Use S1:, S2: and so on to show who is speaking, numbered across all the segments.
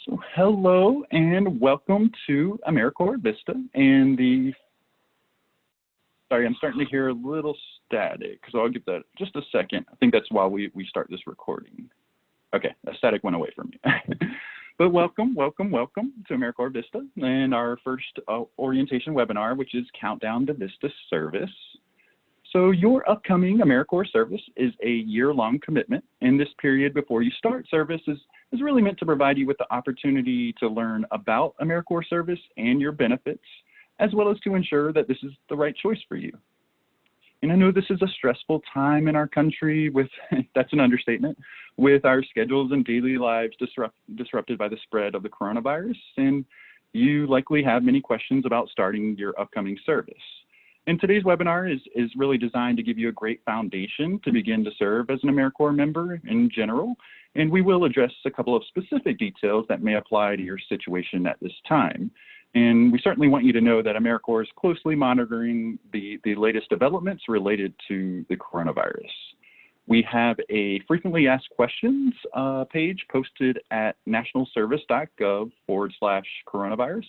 S1: So hello and welcome to AmeriCorps VISTA and sorry, I'm starting to hear a little static, so I'll give that just a second. I think that's while we start this recording. Okay, that static went away from me. But welcome to AmeriCorps VISTA and our first orientation webinar, which is Countdown to VISTA Service. So your upcoming AmeriCorps service is a year-long commitment, and this period before you start service is really meant to provide you with the opportunity to learn about AmeriCorps service and your benefits, as well as to ensure that this is the right choice for you. And I know this is a stressful time in our country with, that's an understatement, with our schedules and daily lives disrupted by the spread of the coronavirus, and you likely have many questions about starting your upcoming service. And today's webinar is really designed to give you a great foundation to begin to serve as an AmeriCorps member in general, and we will address a couple of specific details that may apply to your situation at this time. And we certainly want you to know that AmeriCorps is closely monitoring the latest developments related to the coronavirus. We have a frequently asked questions page posted at nationalservice.gov/coronavirus.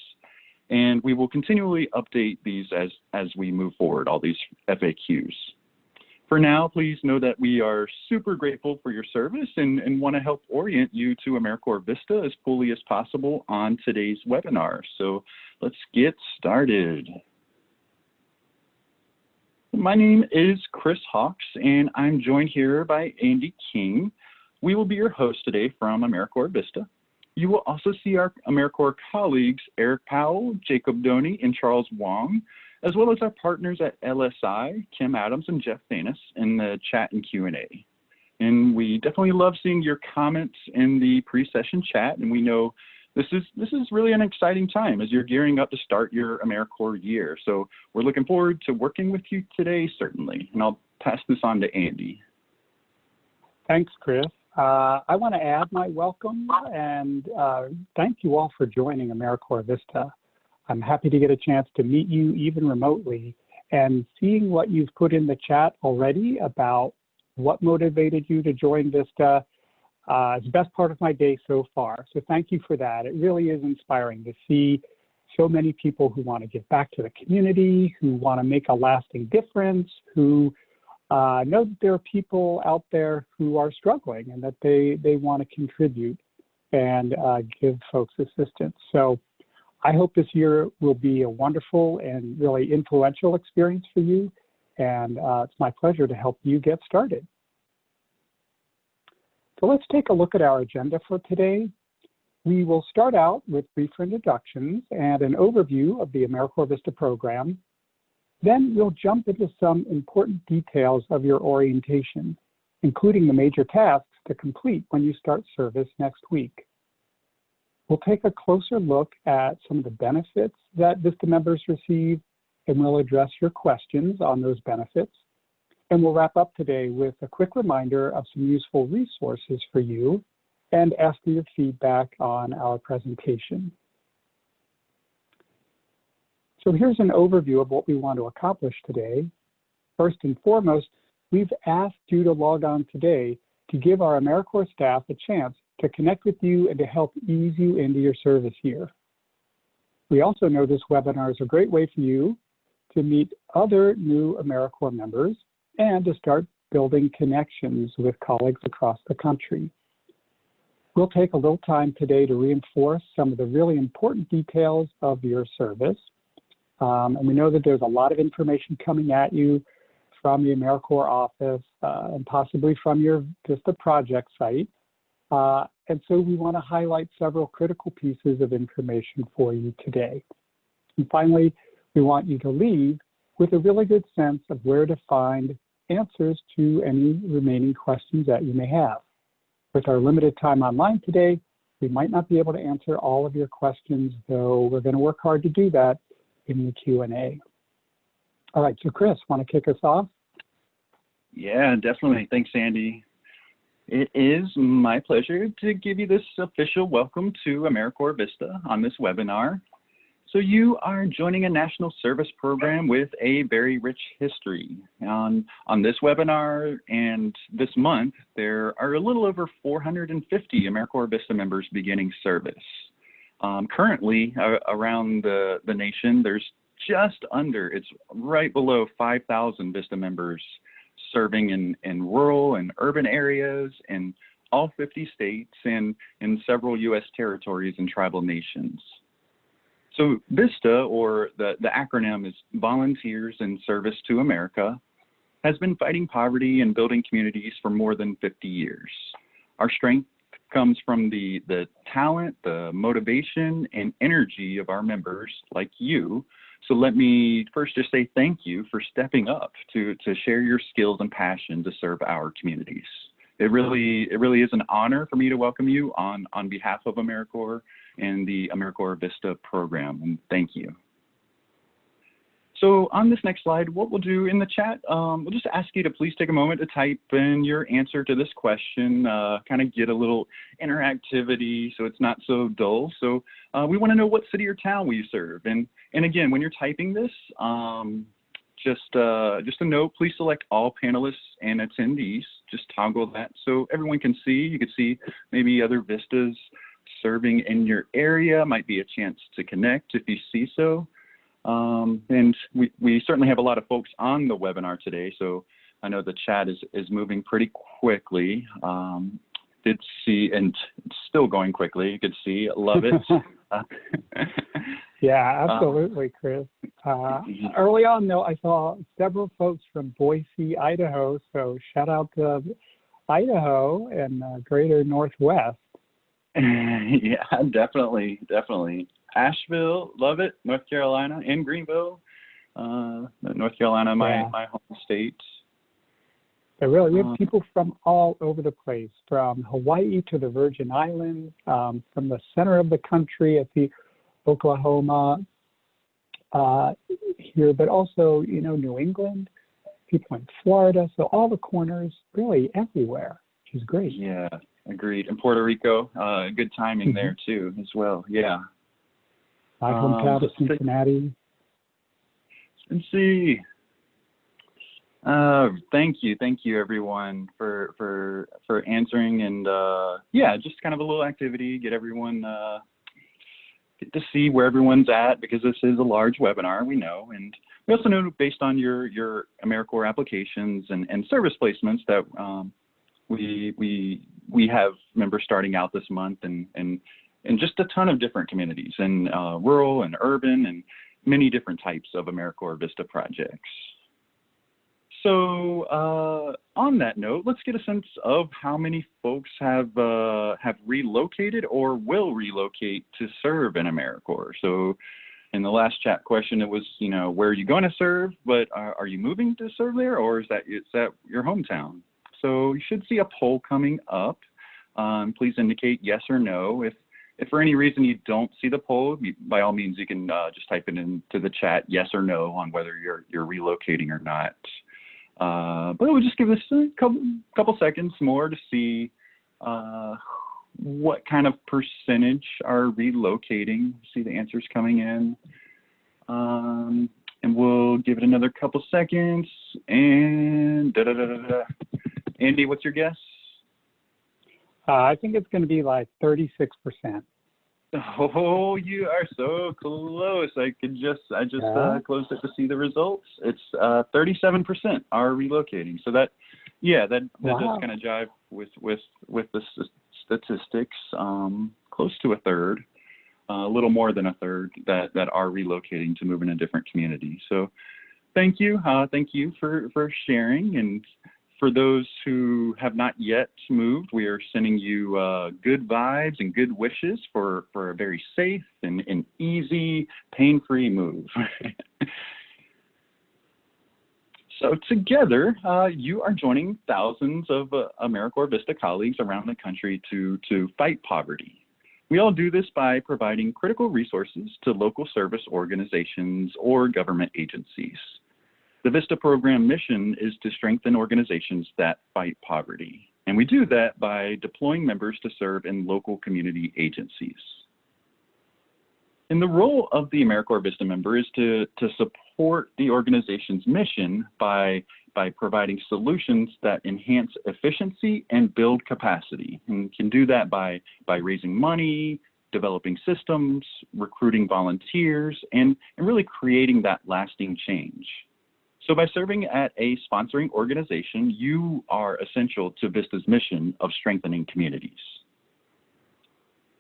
S1: And we will continually update these as we move forward, all these FAQs. For now, please know that we are super grateful for your service and want to help orient you to AmeriCorps VISTA as fully as possible on today's webinar. So let's get started. My name is Chris Hawks, and I'm joined here by Andy King. We will be your host today from AmeriCorps VISTA. You will also see our AmeriCorps colleagues, Eric Powell, Jacob Doney, and Charles Wong, as well as our partners at LSI, Kim Adams and Jeff Thanis, in the chat and Q&A. And we definitely love seeing your comments in the pre-session chat, and we know this is really an exciting time as you're gearing up to start your AmeriCorps year. So we're looking forward to working with you today, certainly. And I'll pass this on to Andy.
S2: Thanks, Chris. I want to add my welcome and thank you all for joining AmeriCorps VISTA. I'm happy to get a chance to meet you even remotely, and seeing what you've put in the chat already about what motivated you to join VISTA is the best part of my day so far. So thank you for that. It really is inspiring to see so many people who want to give back to the community, who want to make a lasting difference, who know that there are people out there who are struggling and that they want to contribute and give folks assistance. So I hope this year will be a wonderful and really influential experience for you, and it's my pleasure to help you get started. So let's take a look at our agenda for today. We will start out with brief introductions and an overview of the AmeriCorps VISTA program. Then we'll jump into some important details of your orientation, including the major tasks to complete when you start service next week. We'll take a closer look at some of the benefits that VISTA members receive, and we'll address your questions on those benefits. And we'll wrap up today with a quick reminder of some useful resources for you and ask for your feedback on our presentation. So here's an overview of what we want to accomplish today. First and foremost, we've asked you to log on today to give our AmeriCorps staff a chance to connect with you and to help ease you into your service year. We also know this webinar is a great way for you to meet other new AmeriCorps members and to start building connections with colleagues across the country. We'll take a little time today to reinforce some of the really important details of your service. And we know that there's a lot of information coming at you from the AmeriCorps office and possibly from your VISTA project site. And so we want to highlight several critical pieces of information for you today. And finally, we want you to leave with a really good sense of where to find answers to any remaining questions that you may have. With our limited time online today, we might not be able to answer all of your questions, though we're going to work hard to do that in the Q&A. All right, so Chris, want to kick us off?
S1: Yeah, definitely. Thanks, Andy. It is my pleasure to give you this official welcome to AmeriCorps VISTA on this webinar. So you are joining a national service program with a very rich history. On this webinar and this month, there are a little over 450 AmeriCorps VISTA members beginning service. Currently, around the nation, there's just under, it's right below 5,000 VISTA members serving in rural and urban areas in all 50 states and in several U.S. territories and tribal nations. So VISTA, or the acronym is Volunteers in Service to America, has been fighting poverty and building communities for more than 50 years. Our strength comes from the talent, the motivation, and energy of our members like you. So let me first just say thank you for stepping up to share your skills and passion to serve our communities. It really is an honor for me to welcome you on behalf of AmeriCorps and the AmeriCorps VISTA program, and thank you. So on this next slide, what we'll do in the chat, we'll just ask you to please take a moment to type in your answer to this question, kind of get a little interactivity so it's not so dull. So we want to know what city or town we serve. And again, when you're typing this, just a note, please select all panelists and attendees. Just toggle that so everyone can see. You can see maybe other VISTAs serving in your area, might be a chance to connect if you see so. And we certainly have a lot of folks on the webinar today, so I know the chat is moving pretty quickly. Did see, and it's still going quickly, you could see, love it.
S2: Yeah, absolutely, Chris. Early on, though, I saw several folks from Boise, Idaho, so shout out to Idaho and greater Northwest.
S1: Yeah, definitely. Asheville, love it. North Carolina, and Greenville, North Carolina, my home state.
S2: But really, we have people from all over the place, from Hawaii to the Virgin Islands, from the center of the country at the Oklahoma here, but also, New England, people in Florida, so all the corners, really everywhere, which is great.
S1: Yeah, agreed. And Puerto Rico, good timing there too, as well. Yeah.
S2: My hometown of Cincinnati.
S1: Let's see. Thank you everyone for answering, and yeah, just kind of a little activity, get everyone get to see where everyone's at, because this is a large webinar, we know, and we also know based on your AmeriCorps applications and service placements that we have members starting out this month and just a ton of different communities, and rural and urban and many different types of AmeriCorps VISTA projects. So on that note, let's get a sense of how many folks have relocated or will relocate to serve in AmeriCorps. So in the last chat question, it was, where are you going to serve, but are you moving to serve there, or is that your hometown? So you should see a poll coming up. Please indicate yes or no. If for any reason you don't see the poll, by all means, you can just type it into the chat, yes or no, on whether you're relocating or not. But it would just give us a couple seconds more to see what kind of percentage are relocating. See the answers coming in. And we'll give it another couple seconds. And Andy, what's your guess?
S2: I think it's going to be like 36%.
S1: Oh, you are so close. I just closed it to see the results. It's 37% are relocating. So that does kind of jive with the statistics. Close to a third, a little more than a third that are relocating to move in a different community. So thank you for sharing. And for those who have not yet moved, we are sending you good vibes and good wishes for a very safe and easy, pain-free move. So together, you are joining thousands of AmeriCorps VISTA colleagues around the country to fight poverty. We all do this by providing critical resources to local service organizations or government agencies. The VISTA program mission is to strengthen organizations that fight poverty, and we do that by deploying members to serve in local community agencies. And the role of the AmeriCorps VISTA member is to support the organization's mission by providing solutions that enhance efficiency and build capacity. And can do that by raising money, developing systems, recruiting volunteers, and really creating that lasting change. So by serving at a sponsoring organization, you are essential to VISTA's mission of strengthening communities.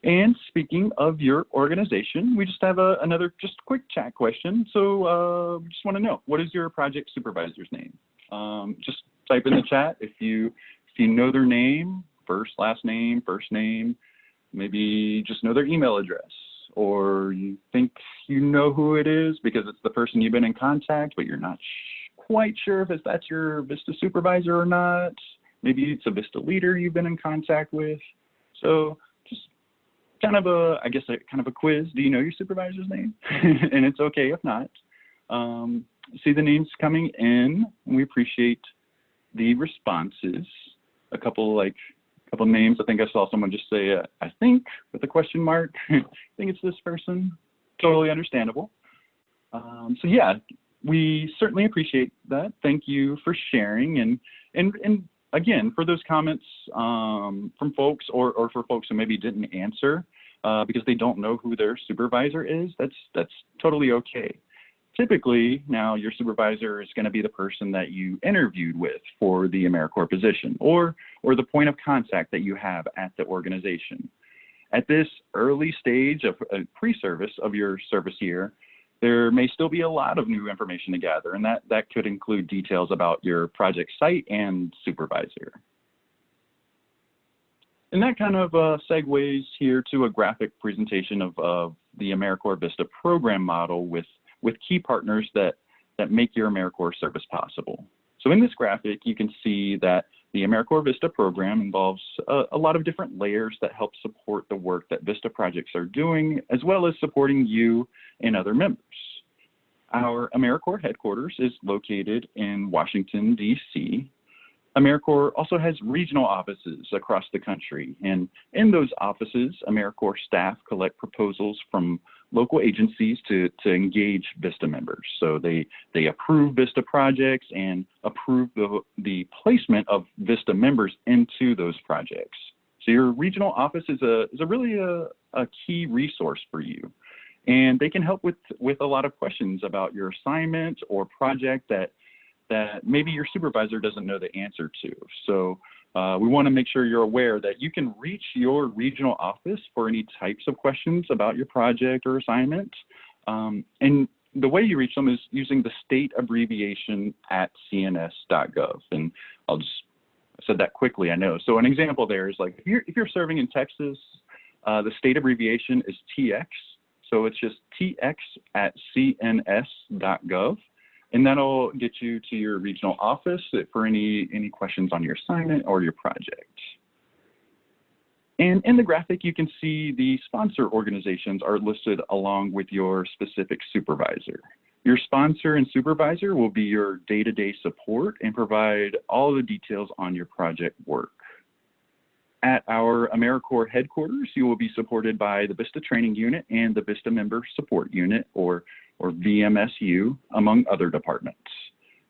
S1: And speaking of your organization, we just have another quick chat question. So we just want to know, what is your project supervisor's name? Just type in the chat if you know their name, last name, first name, maybe just know their email address, or you think you know who it is because it's the person you've been in contact, but you're not quite sure if that's your VISTA supervisor or not. Maybe it's a VISTA leader you've been in contact with. So just kind of a quiz. Do you know your supervisor's name? And it's okay if not. See the names coming in. We appreciate the responses. A couple names. I think I saw someone just say, I think, with a question mark. I think it's this person. Totally understandable. So yeah, we certainly appreciate that. Thank you for sharing. And again, for those comments from folks or for folks who maybe didn't answer because they don't know who their supervisor is, that's totally okay. Typically, now your supervisor is going to be the person that you interviewed with for the AmeriCorps position or the point of contact that you have at the organization. At this early stage of pre-service of your service year, there may still be a lot of new information to gather, and that could include details about your project site and supervisor. And that kind of segues here to a graphic presentation of the AmeriCorps VISTA program model with key partners that make your AmeriCorps service possible. So in this graphic, you can see that the AmeriCorps VISTA program involves a lot of different layers that help support the work that VISTA projects are doing, as well as supporting you and other members. Our AmeriCorps headquarters is located in Washington, D.C. AmeriCorps also has regional offices across the country, and in those offices, AmeriCorps staff collect proposals from local agencies to engage VISTA members. So they approve VISTA projects and approve the placement of VISTA members into those projects. So your regional office is really a key resource for you, and they can help with a lot of questions about your assignment or project that maybe your supervisor doesn't know the answer to. So we want to make sure you're aware that you can reach your regional office for any types of questions about your project or assignment. And the way you reach them is using the state abbreviation at cns.gov. And I said that quickly, I know. So an example there is like, if you're serving in Texas, the state abbreviation is TX. So it's just TX at cns.gov. And that'll get you to your regional office for any questions on your assignment or your project. And in the graphic, you can see the sponsor organizations are listed along with your specific supervisor. Your sponsor and supervisor will be your day-to-day support and provide all the details on your project work. At our AmeriCorps headquarters, you will be supported by the VISTA Training Unit and the VISTA Member Support Unit, or VMSU, among other departments.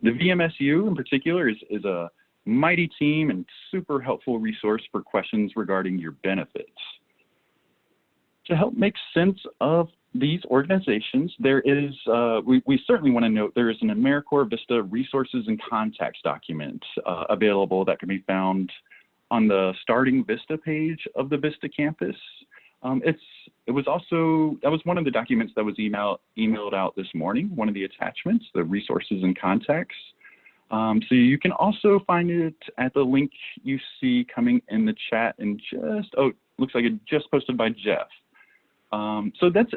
S1: The VMSU in particular is a mighty team and super helpful resource for questions regarding your benefits. To help make sense of these organizations, there is, we certainly want to note there is an AmeriCorps VISTA Resources and Contacts document available that can be found on the Starting VISTA page of the VISTA campus. That was one of the documents that was emailed out this morning, one of the attachments, the Resources and Contacts. So you can also find it at the link you see coming in the chat and looks like it just posted by Jeff. So that's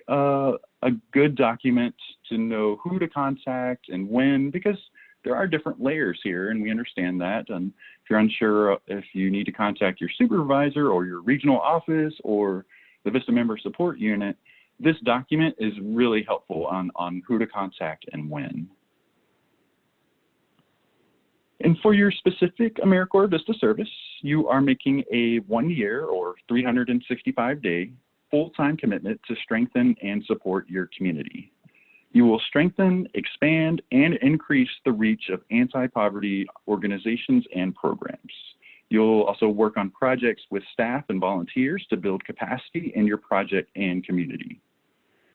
S1: a good document to know who to contact and when, because there are different layers here, and we understand that. And if you're unsure if you need to contact your supervisor or your regional office or the VISTA Member Support Unit, this document is really helpful on who to contact and when. And for your specific AmeriCorps VISTA service, you are making a 1-year or 365-day full-time commitment to strengthen and support your community. You will strengthen, expand, and increase the reach of anti-poverty organizations and programs. You'll also work on projects with staff and volunteers to build capacity in your project and community.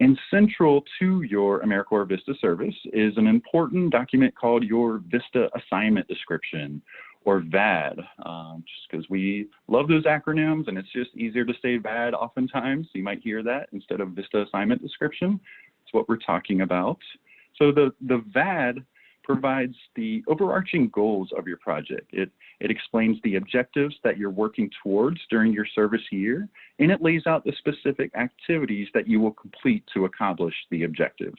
S1: And central to your AmeriCorps VISTA service is an important document called your VISTA Assignment Description, or VAD, just because we love those acronyms and it's just easier to say VAD oftentimes. You might hear that instead of VISTA Assignment Description. It's what we're talking about. So the VAD provides the overarching goals of your project. It explains the objectives that you're working towards during your service year, and it lays out the specific activities that you will complete to accomplish the objectives.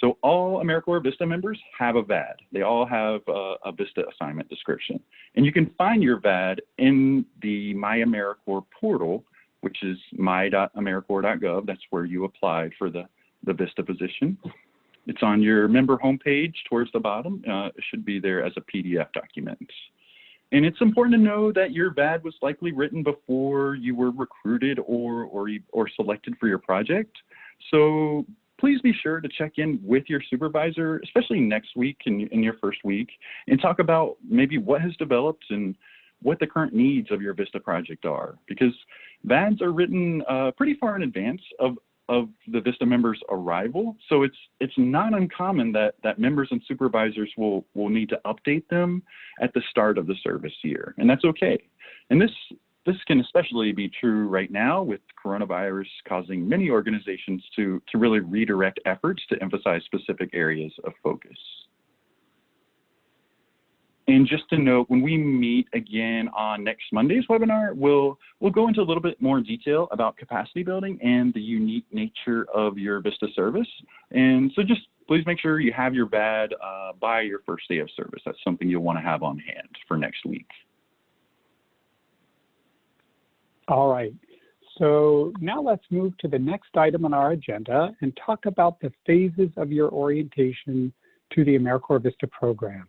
S1: So all AmeriCorps VISTA members have a VAD. They all have a VISTA assignment description. And you can find your VAD in the My AmeriCorps portal, which is my.americorps.gov. That's where you applied for the VISTA position. It's on your member homepage towards the bottom. It should be there as a PDF document. And it's important to know that your VAD was likely written before you were recruited or selected for your project. So please be sure to check in with your supervisor, especially next week in your first week, and talk about maybe what has developed and what the current needs of your VISTA project are. Because VADs are written pretty far in advance of the VISTA members' arrival. So it's not uncommon that members and supervisors will need to update them at the start of the service year, and that's okay. And this can especially be true right now with coronavirus causing many organizations to really redirect efforts to emphasize specific areas of focus. And just to note, when we meet again on next Monday's webinar, we'll go into a little bit more detail about capacity building and the unique nature of your VISTA service. And so just please make sure you have your VAD by your first day of service. That's something you'll want to have on hand for next week.
S2: All right. So now let's move to the next item on our agenda and talk about the phases of your orientation to the AmeriCorps VISTA program.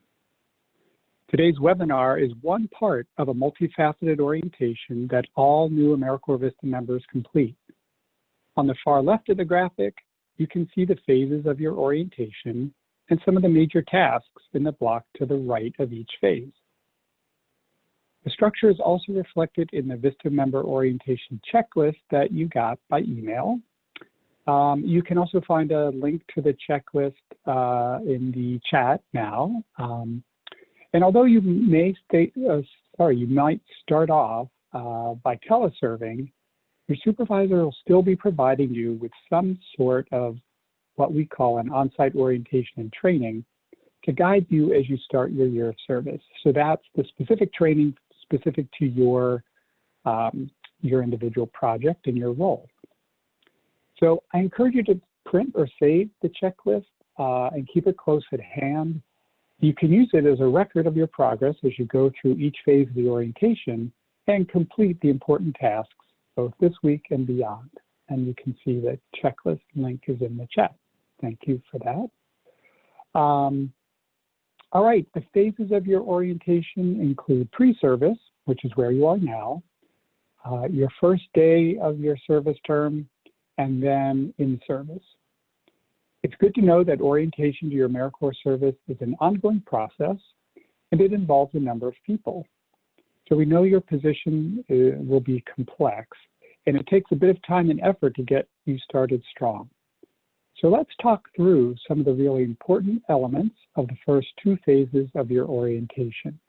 S2: Today's webinar is one part of a multifaceted orientation that all new AmeriCorps VISTA members complete. On the far left of the graphic, you can see the phases of your orientation and some of the major tasks in the block to the right of each phase. The structure is also reflected in the VISTA member orientation checklist that you got by email. You can also find a link to the checklist in the chat now. And although you may you might start off by teleserving, your supervisor will still be providing you with some sort of what we call an on-site orientation and training to guide you as you start your year of service. So that's the specific training specific to your individual project and your role. So I encourage you to print or save the checklist and keep it close at hand. You can use it as a record of your progress as you go through each phase of the orientation and complete the important tasks both this week and beyond. And you can see the checklist link is in the chat. Thank you for that. All right, the phases of your orientation include pre-service, which is where you are now, your first day of your service term, and then in service. It's good to know that orientation to your AmeriCorps service is an ongoing process, and it involves a number of people. So we know your position will be complex, and it takes a bit of time and effort to get you started strong. So let's talk through some of the really important elements of the first two phases of your orientation.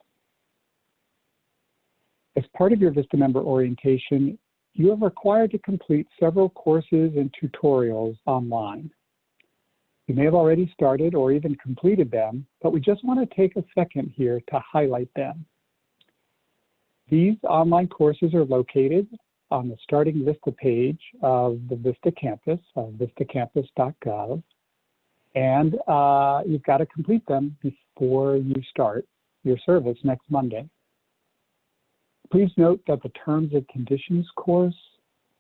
S2: As part of your VISTA member orientation, you are required to complete several courses and tutorials online. You may have already started or even completed them, but we just want to take a second here to highlight them. These online courses are located on the Starting VISTA page of the VISTA campus, vistacampus.gov, and you've got to complete them before you start your service next Monday. Please note that the Terms and Conditions course,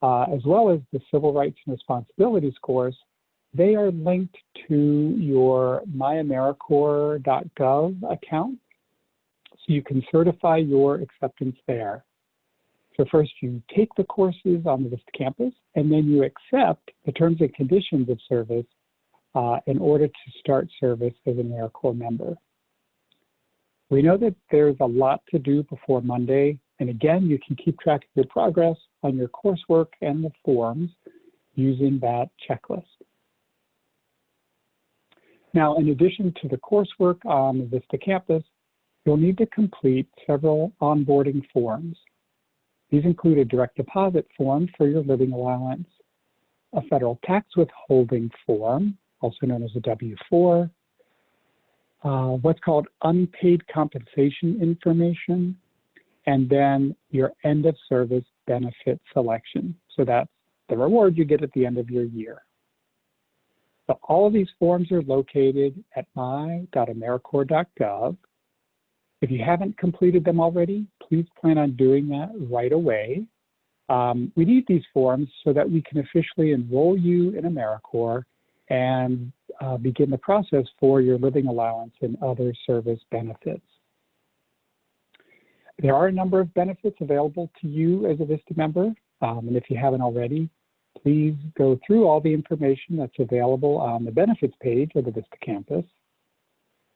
S2: as well as the Civil Rights and Responsibilities course, they are linked to your myamericorps.gov account, so you can certify your acceptance there. So first you take the courses on the VISTA campus, and then you accept the terms and conditions of service in order to start service as an AmeriCorps member. We know that there's a lot to do before Monday, and again, you can keep track of your progress on your coursework and the forms using that checklist. Now, in addition to the coursework on the VISTA campus, you'll need to complete several onboarding forms. These include a direct deposit form for your living allowance, a federal tax withholding form, also known as a W-4, what's called unpaid compensation information, and then your end of service benefit selection. So that's the reward you get at the end of your year. So all of these forms are located at my.americorps.gov. If you haven't completed them already, please plan on doing that right away. We need these forms so that we can officially enroll you in AmeriCorps and begin the process for your living allowance and other service benefits. There are a number of benefits available to you as a VISTA member, and if you haven't already, please go through all the information that's available on the benefits page of the VISTA campus.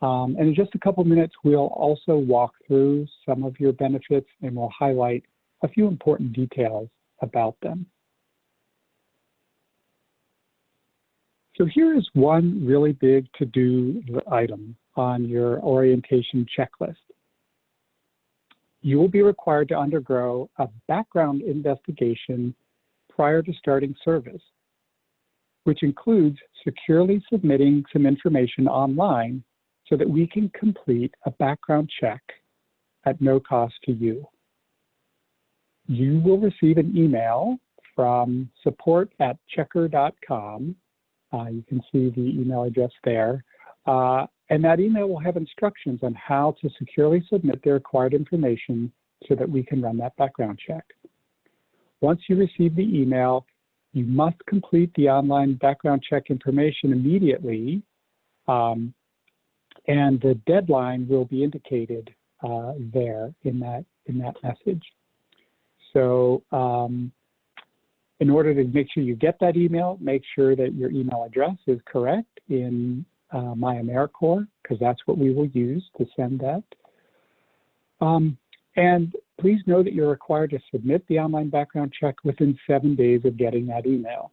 S2: And in just a couple minutes, we'll also walk through some of your benefits and we'll highlight a few important details about them. So here is one really big to-do item on your orientation checklist. You will be required to undergo a background investigation prior to starting service, which includes securely submitting some information online so that we can complete a background check at no cost to you. You will receive an email from support@checker.com. You can see the email address there. And that email will have instructions on how to securely submit the required information so that we can run that background check. Once you receive the email, you must complete the online background check information immediately. And the deadline will be indicated there in that message. So in order to make sure you get that email, make sure that your email address is correct in My AmeriCorps, because that's what we will use to send that. And please know that you're required to submit the online background check within 7 days of getting that email.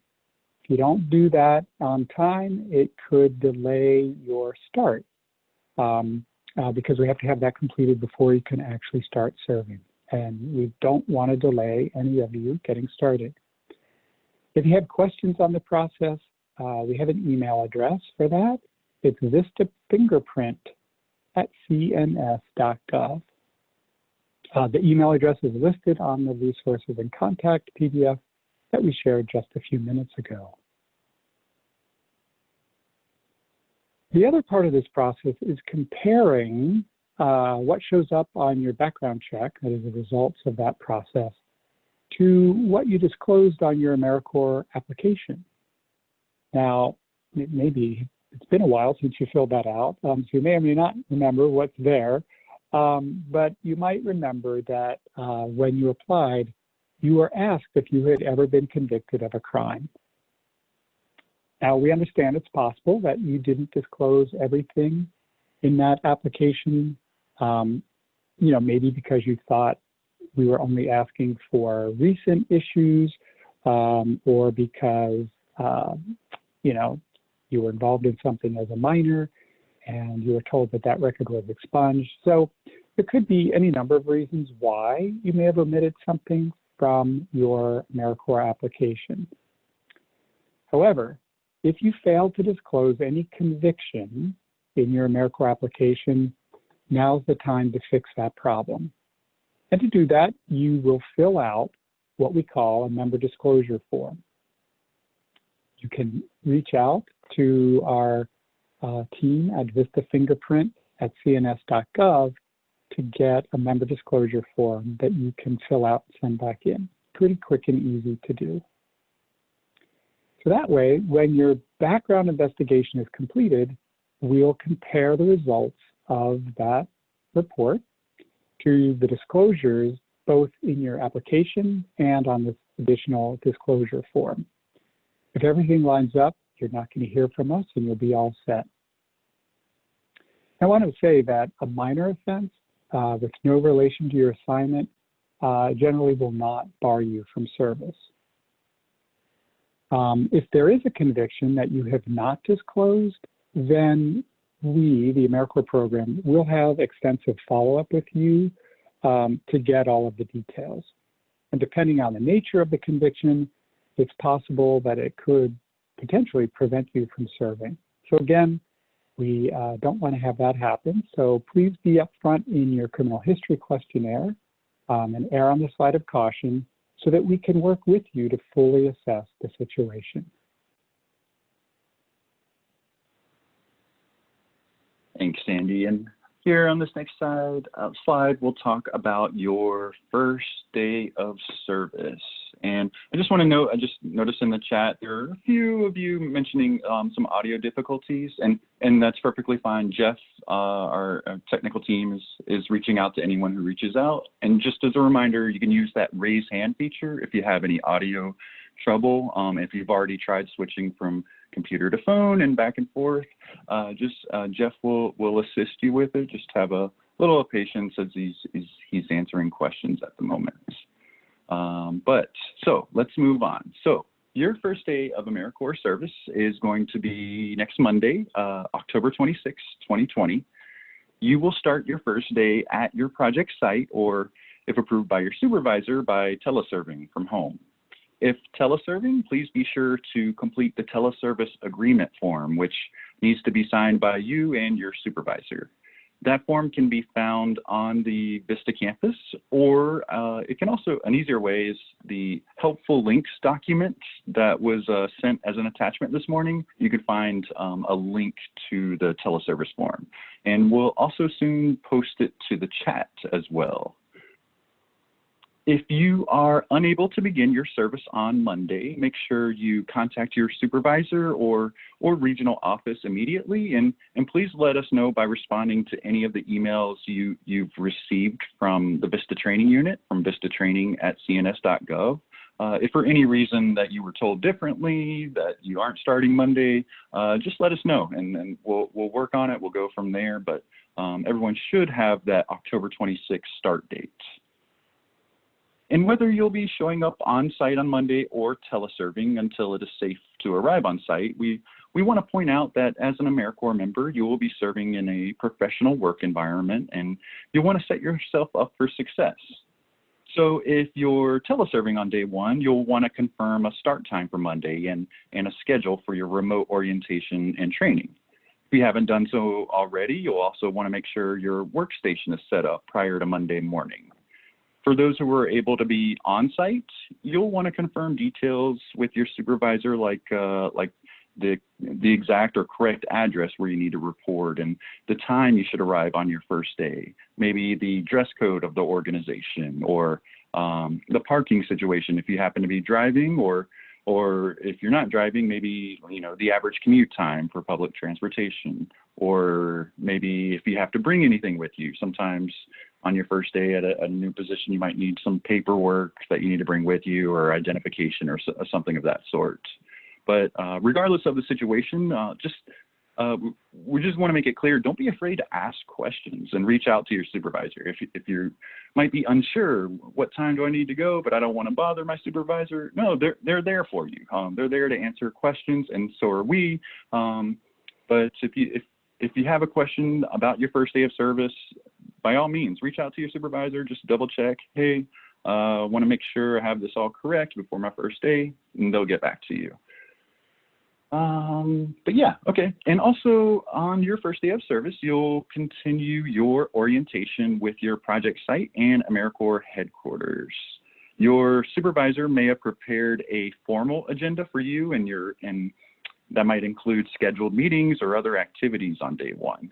S2: If you don't do that on time, it could delay your start. Because we have to have that completed before you can actually start serving. And we don't want to delay any of you getting started. If you have questions on the process, we have an email address for that. It's vistafingerprint@cns.gov. The email address is listed on the resources and contact PDF that we shared just a few minutes ago. The other part of this process is comparing what shows up on your background check, that is the results of that process, to what you disclosed on your AmeriCorps application. Now, maybe it's been a while since you filled that out, so you may or may not remember what's there, but you might remember that when you applied, you were asked if you had ever been convicted of a crime. Now, we understand it's possible that you didn't disclose everything in that application, maybe because you thought we were only asking for recent issues, or because, you were involved in something as a minor and you were told that that record was expunged. So there could be any number of reasons why you may have omitted something from your AmeriCorps application. However, if you fail to disclose any conviction in your AmeriCorps application, now's the time to fix that problem. And to do that, you will fill out what we call a member disclosure form. You can reach out to our team at vistafingerprint@cns.gov to get a member disclosure form that you can fill out and send back in. Pretty quick and easy to do. So that way, when your background investigation is completed, we'll compare the results of that report to the disclosures both in your application and on this additional disclosure form. If everything lines up, you're not going to hear from us and you'll be all set. I want to say that a minor offense with no relation to your assignment generally will not bar you from service. If there is a conviction that you have not disclosed, then we, the AmeriCorps program, will have extensive follow-up with you to get all of the details. And depending on the nature of the conviction, it's possible that it could potentially prevent you from serving. So again, we don't want to have that happen. So please be upfront in your criminal history questionnaire and err on the side of caution so that we can work with you to fully assess the situation.
S1: Thanks, Sandy. And here on this next slide, we'll talk about your first day of service. And I just want to note, I just noticed in the chat, there are a few of you mentioning some audio difficulties, and that's perfectly fine. Jeff, our technical team, is reaching out to anyone who reaches out. And just as a reminder, you can use that raise hand feature if you have any audio trouble. If you've already tried switching from computer to phone and back and forth, Jeff will assist you with it. Just have a little patience as he's answering questions at the moment. So let's move on. So your first day of AmeriCorps service is going to be next Monday, October 26, 2020. You will start your first day at your project site, or if approved by your supervisor, by teleserving from home. If teleserving, please be sure to complete the teleservice agreement form, which needs to be signed by you and your supervisor. That form can be found on the VISTA campus, or it can also, an easier way is the helpful links document that was sent as an attachment this morning. You can find a link to the teleservice form. And we'll also soon post it to the chat as well. If you are unable to begin your service on Monday, make sure you contact your supervisor or regional office immediately, and please let us know by responding to any of the emails you've received from the VISTA training unit, from vistatraining@cns.gov. If for any reason that you were told differently, that you aren't starting Monday, just let us know, and we'll work on it. We'll go from there, but everyone should have that October 26th start date. And whether you'll be showing up on site on Monday or teleserving until it is safe to arrive on site, we want to point out that as an AmeriCorps member, you will be serving in a professional work environment, and you'll want to set yourself up for success. So if you're teleserving on day one, you'll want to confirm a start time for Monday and a schedule for your remote orientation and training. If you haven't done so already, you'll also want to make sure your workstation is set up prior to Monday morning. For those who are able to be on site, you'll want to confirm details with your supervisor, like the exact or correct address where you need to report and the time you should arrive on your first day, maybe the dress code of the organization, or the parking situation if you happen to be driving, or if you're not driving, maybe the average commute time for public transportation, or maybe if you have to bring anything with you. Sometimes on your first day at a new position, you might need some paperwork that you need to bring with you, or identification, or something of that sort. But regardless of the situation, we just want to make it clear, don't be afraid to ask questions and reach out to your supervisor. If you might be unsure, what time do I need to go, but I don't want to bother my supervisor? No, they're there for you. They're there to answer questions, and so are we. But if you have a question about your first day of service, by all means, reach out to your supervisor. Just double check, hey, I want to make sure I have this all correct before my first day, and they'll get back to you. But yeah, okay. And also on your first day of service, you'll continue your orientation with your project site and AmeriCorps headquarters. Your supervisor may have prepared a formal agenda for you, and that might include scheduled meetings or other activities on day one.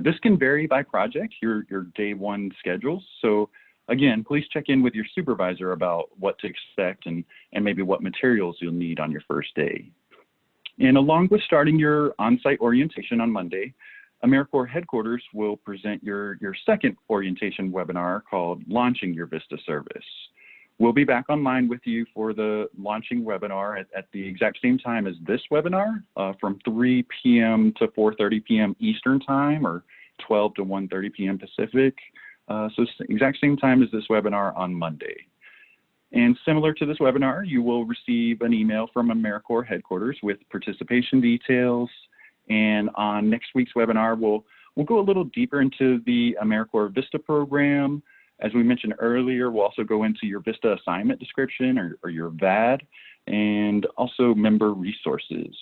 S1: This can vary by project, your day one schedules. So again, please check in with your supervisor about what to expect and maybe what materials you'll need on your first day. And along with starting your on-site orientation on Monday, AmeriCorps headquarters will present your second orientation webinar called Launching Your VISTA Service. We'll be back online with you for the launching webinar at the exact same time as this webinar, from 3 p.m. to 4:30 p.m. Eastern Time, or 12 to 1:30 p.m. Pacific. So it's the exact same time as this webinar on Monday. And similar to this webinar, you will receive an email from AmeriCorps headquarters with participation details. And on next week's webinar, we'll go a little deeper into the AmeriCorps VISTA program. As we mentioned earlier, we'll also go into your VISTA assignment description, or your VAD, and also member resources.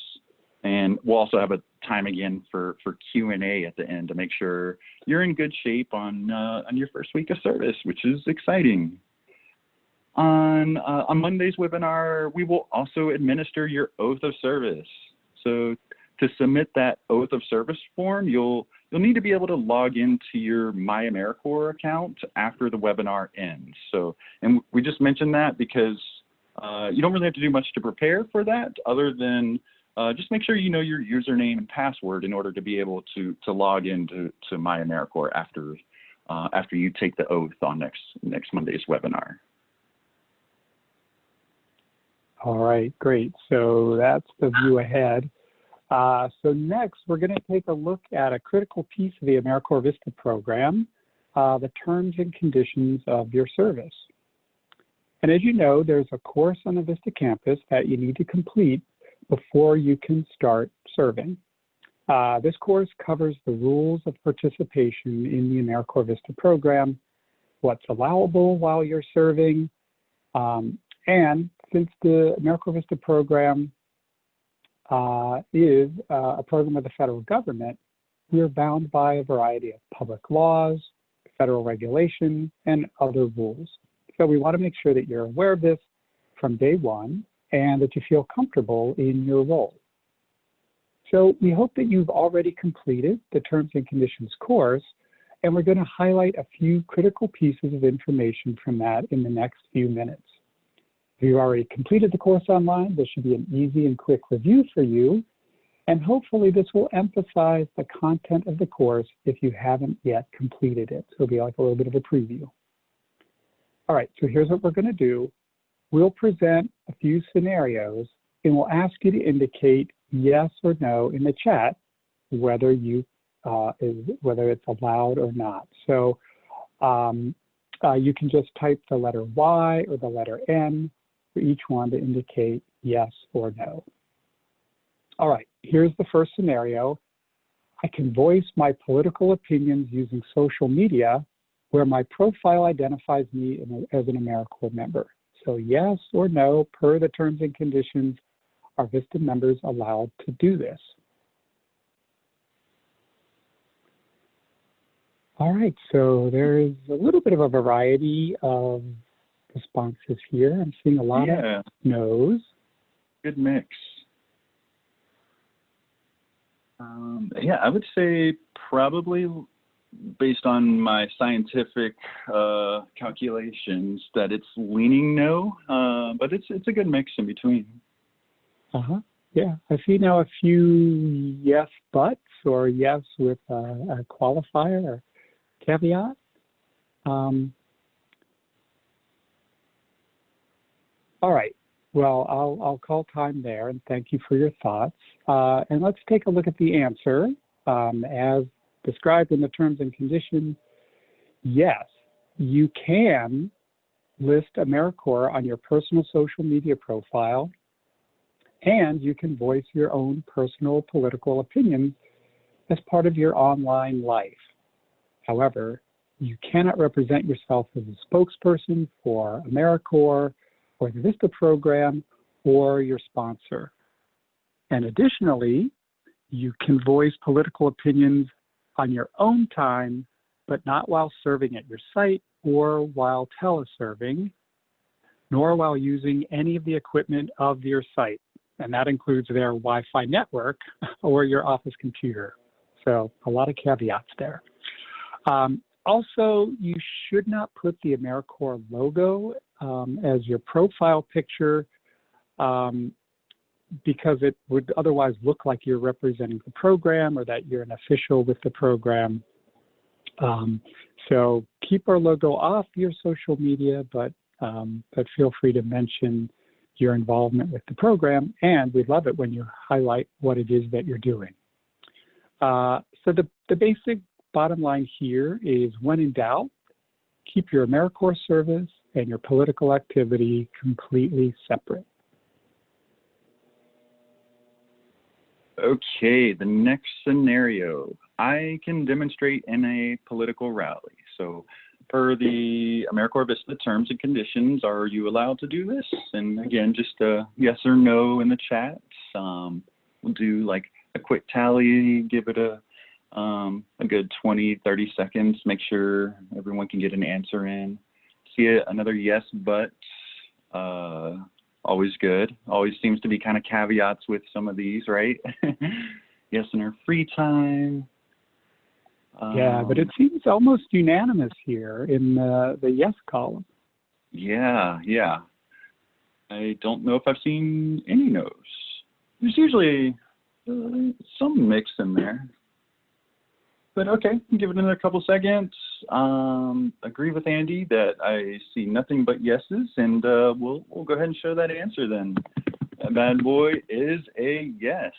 S1: And we'll also have a time again for Q&A at the end to make sure you're in good shape on your first week of service, which is exciting. On Monday's webinar, we will also administer your oath of service. So to submit that oath of service form, you'll need to be able to log into your My AmeriCorps account after the webinar ends. So, and we just mentioned that because you don't really have to do much to prepare for that, other than just make sure you know your username and password in order to be able to log into My AmeriCorps after you take the oath on next Monday's webinar.
S2: All right, great. So that's the view ahead. So next, we're going to take a look at a critical piece of the AmeriCorps VISTA program, the terms and conditions of your service. And as you know, there's a course on the VISTA campus that you need to complete before you can start serving. This course covers the rules of participation in the AmeriCorps VISTA program, what's allowable while you're serving, and since the AmeriCorps VISTA program is a program of the federal government, we are bound by a variety of public laws, federal regulation, and other rules. So we want to make sure that you're aware of this from day one and that you feel comfortable in your role. So we hope that you've already completed the Terms and Conditions course, and we're going to highlight a few critical pieces of information from that in the next few minutes. If you've already completed the course online, this should be an easy and quick review for you, and hopefully this will emphasize the content of the course if you haven't yet completed it. So it'll be like a little bit of a preview. All right, so here's what we're going to do. We'll present a few scenarios, and we'll ask you to indicate yes or no in the chat whether whether it's allowed or not. So you can just type the letter Y or the letter N for each one to indicate yes or no. All right, here's the first scenario. I can voice my political opinions using social media where my profile identifies me as an AmeriCorps member. So yes or no, per the terms and conditions, are VISTA members allowed to do this? All right, so there is a little bit of a variety of responses here. I'm seeing a lot of no's.
S1: Good mix. Yeah, I would say probably based on my scientific calculations that it's leaning no, but it's a good mix in between.
S2: Yeah, I see now a few yes buts or yes with a qualifier or caveat. All right, well, I'll call time there, and thank you for your thoughts. And let's take a look at the answer. As described in the terms and conditions, yes, you can list AmeriCorps on your personal social media profile, and you can voice your own personal political opinions as part of your online life. However, you cannot represent yourself as a spokesperson for AmeriCorps or the VISTA program or your sponsor. And additionally, you can voice political opinions on your own time, but not while serving at your site or while teleserving, nor while using any of the equipment of your site. And that includes their Wi-Fi network or your office computer. So a lot of caveats there. Also, you should not put the AmeriCorps logo as your profile picture. because it would otherwise look like you're representing the program or that you're an official with the program. So keep our logo off your social media, but feel free to mention your involvement with the program, and we'd love it when you highlight what it is that you're doing. So the basic bottom line here is, when in doubt, keep your AmeriCorps service and your political activity completely separate.
S1: Okay, the next scenario. I can demonstrate in a political rally. So per the AmeriCorps VISTA terms and conditions, are you allowed to do this? And again, just a yes or no in the chat. We'll do like a quick tally, give it a good 20, 30 seconds, make sure everyone can get an answer in. See another yes, but always good. Always seems to be kind of caveats with some of these, right? Yes in our free time.
S2: Yeah, but it seems almost unanimous here in the yes column.
S1: Yeah. I don't know if I've seen any no's. There's usually some mix in there. But okay, give it another couple seconds. Agree with Andy that I see nothing but yeses, and we'll go ahead and show that answer then. That bad boy is a yes.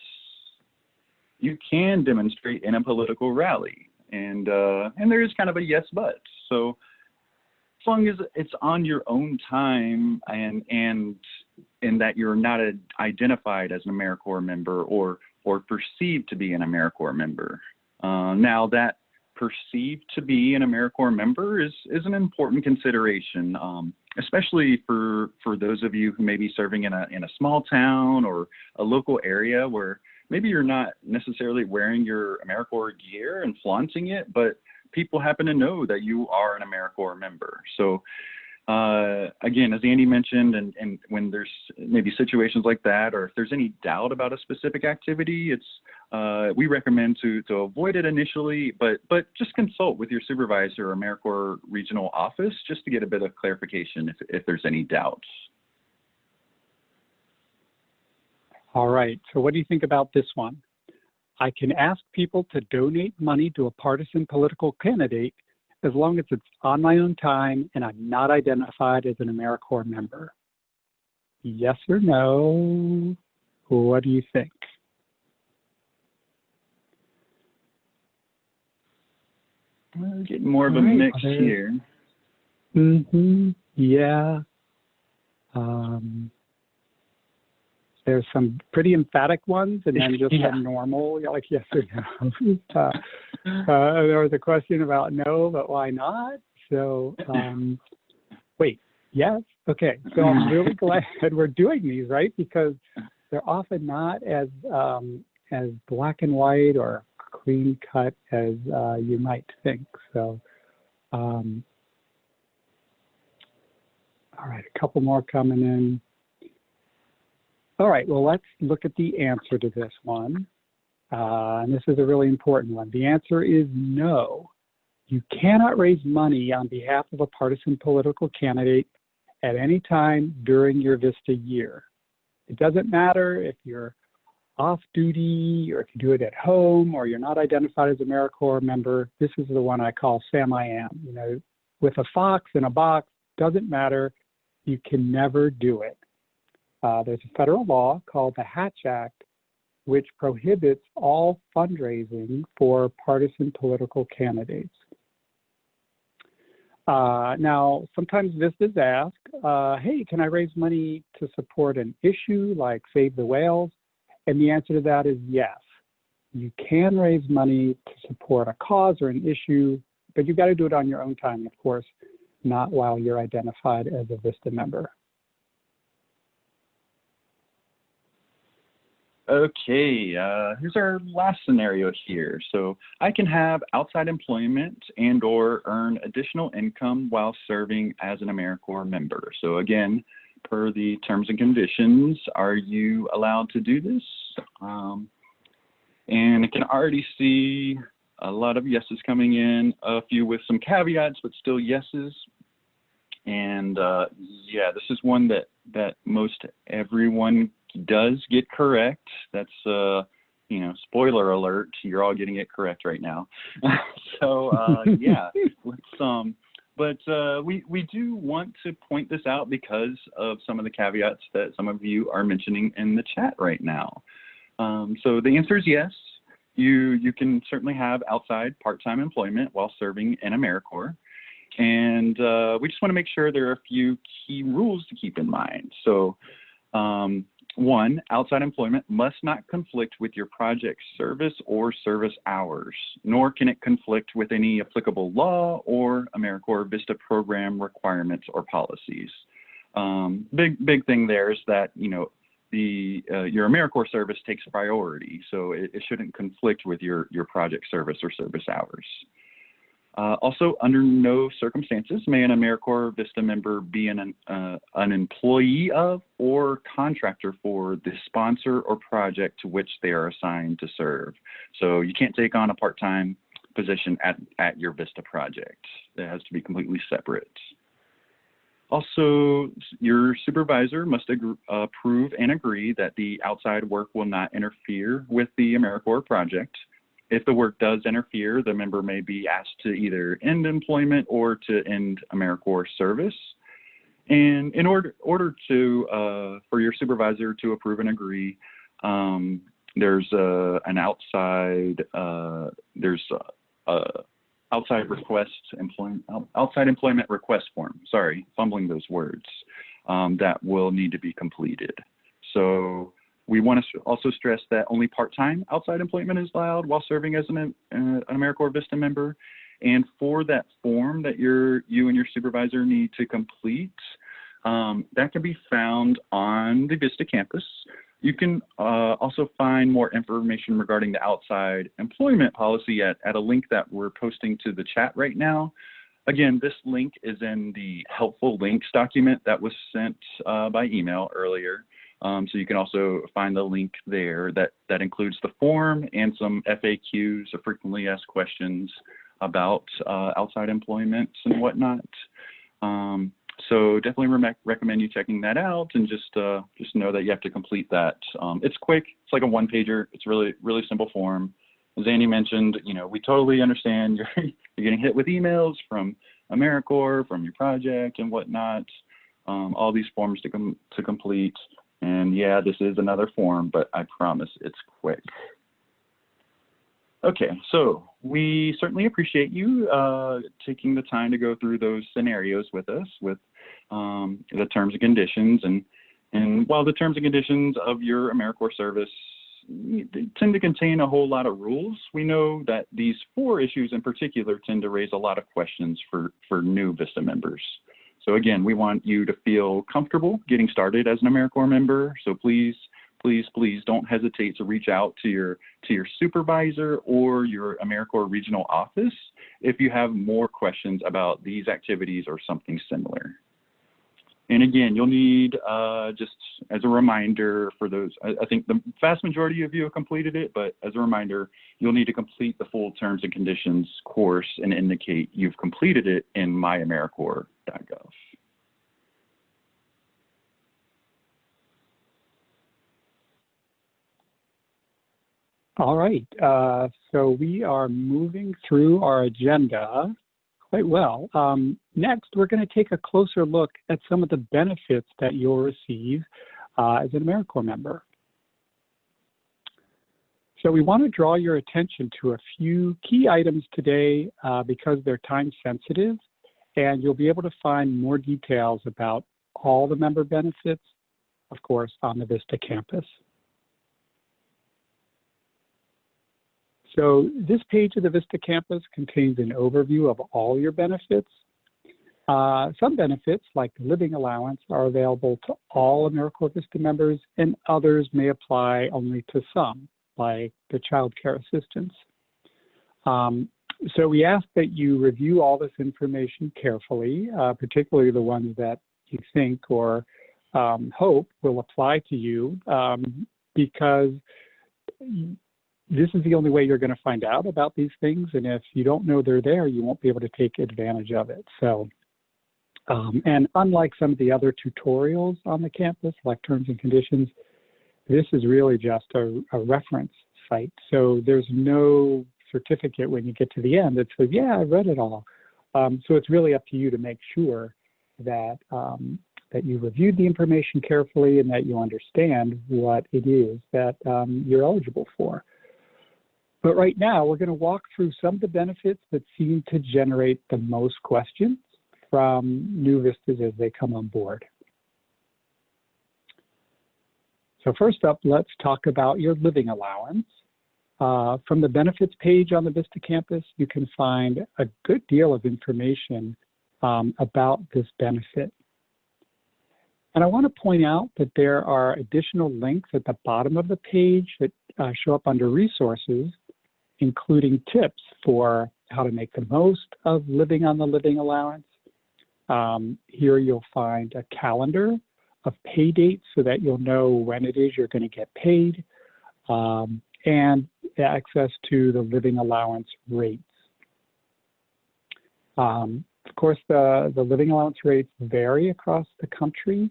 S1: You can demonstrate in a political rally, and there is kind of a yes but. So as long as it's on your own time and that you're not identified as an AmeriCorps member or perceived to be an AmeriCorps member. Now that perceived to be an AmeriCorps member is an important consideration, especially for those of you who may be serving in a small town or a local area where maybe you're not necessarily wearing your AmeriCorps gear and flaunting it, but people happen to know that you are an AmeriCorps member. So again, as Andy mentioned, and when there's maybe situations like that, or if there's any doubt about a specific activity, we recommend to avoid it initially, but just consult with your supervisor or AmeriCorps regional office just to get a bit of clarification if there's any doubts.
S2: All right, so what do you think about this one? I can ask people to donate money to a partisan political candidate as long as it's on my own time and I'm not identified as an AmeriCorps member. Yes or no? What do you think?
S1: We're getting more of a mix here.
S2: Yeah. There's some pretty emphatic ones, and then just some normal, like yes or no. There was a question about no, but why not? So, wait, yes? Okay, so I'm really glad we're doing these, right? Because they're often not as black and white or clean cut as you might think. So, all right, a couple more coming in. All right, well, let's look at the answer to this one. And this is a really important one. The answer is no. You cannot raise money on behalf of a partisan political candidate at any time during your VISTA year. It doesn't matter if you're off duty or if you do it at home or you're not identified as an AmeriCorps member. This is the one I call Sam I Am. You know, with a fox in a box, doesn't matter. You can never do it. There's a federal law called the Hatch Act, which prohibits all fundraising for partisan political candidates. Now, sometimes VISTAs ask, hey, can I raise money to support an issue like Save the Whales? And the answer to that is yes. You can raise money to support a cause or an issue, but you've got to do it on your own time, of course, not while you're identified as a VISTA member.
S1: Okay, here's our last scenario here. So I can have outside employment and or earn additional income while serving as an AmeriCorps member. So again, per the terms and conditions, are you allowed to do this? And I can already see a lot of yeses coming in, a few with some caveats, but still yeses. And yeah, this is one that most everyone does get correct. That's, you know, spoiler alert, you're all getting it correct right now. So, yeah, let's, but we do want to point this out because of some of the caveats that some of you are mentioning in the chat right now. So the answer is yes. You can certainly have outside part-time employment while serving in AmeriCorps. And we just want to make sure there are a few key rules to keep in mind. So one, outside employment must not conflict with your project service or service hours, nor can it conflict with any applicable law or AmeriCorps VISTA program requirements or policies. Big thing there is that, you know, your AmeriCorps service takes priority, so it shouldn't conflict with your project service or service hours. Also, under no circumstances may an AmeriCorps VISTA member be an employee of or contractor for the sponsor or project to which they are assigned to serve. So you can't take on a part-time position at your VISTA project. It has to be completely separate. Also, your supervisor must approve and agree that the outside work will not interfere with the AmeriCorps project. If the work does interfere, the member may be asked to either end employment or to end AmeriCorps service. And in order to for your supervisor to approve and agree, there's an outside outside employment request form. Sorry, fumbling those words. That will need to be completed. So we want to also stress that only part-time outside employment is allowed while serving as an AmeriCorps VISTA member. And for that form that you and your supervisor need to complete, that can be found on the VISTA campus. You can also find more information regarding the outside employment policy at a link that we're posting to the chat right now. Again, this link is in the helpful links document that was sent by email earlier. So you can also find the link there that includes the form and some FAQs, or frequently asked questions about outside employment and whatnot. So definitely recommend you checking that out, and just know that you have to complete that. It's quick. It's like a one-pager. It's really simple form. As Andy mentioned, you know, we totally understand you're getting hit with emails from AmeriCorps, from your project and whatnot. All these forms to complete. And yeah, this is another form, but I promise it's quick. Okay, so we certainly appreciate you taking the time to go through those scenarios with us, with the terms and conditions. And while the terms and conditions of your AmeriCorps service they tend to contain a whole lot of rules, we know that these 4 issues in particular tend to raise a lot of questions for new VISTA members. So again, we want you to feel comfortable getting started as an AmeriCorps member. So please don't hesitate to reach out to your supervisor or your AmeriCorps regional office if you have more questions about these activities or something similar. And again, you'll need, just as a reminder for those, I think the vast majority of you have completed it, but as a reminder, you'll need to complete the full terms and conditions course and indicate you've completed it in myamericorps.gov.
S2: All right, so we are moving through our agenda quite well. Next, we're going to take a closer look at some of the benefits that you'll receive as an AmeriCorps member. So we want to draw your attention to a few key items today because they're time sensitive, and you'll be able to find more details about all the member benefits, of course, on the VISTA campus. So this page of the VISTA campus contains an overview of all your benefits. Some benefits, like the living allowance, are available to all AmeriCorps VISTA members, and others may apply only to some, like the child care assistance. So we ask that you review all this information carefully, particularly the ones that you think or hope will apply to you, because this is the only way you're going to find out about these things, and if you don't know they're there, you won't be able to take advantage of it. So, and unlike some of the other tutorials on the campus, like terms and conditions, this is really just a reference site. So there's no certificate when you get to the end that says, yeah, I read it all. So it's really up to you to make sure that, that you reviewed the information carefully and that you understand what it is that you're eligible for. But right now, we're going to walk through some of the benefits that seem to generate the most questions from new VISTAs as they come on board. So first up, let's talk about your living allowance. From the benefits page on the VISTA campus, you can find a good deal of information about this benefit. And I want to point out that there are additional links at the bottom of the page that show up under resources, including tips for how to make the most of living on the living allowance. Here you'll find a calendar of pay dates so that you'll know when it is you're going to get paid, and access to the living allowance rates. Of course, the living allowance rates vary across the country.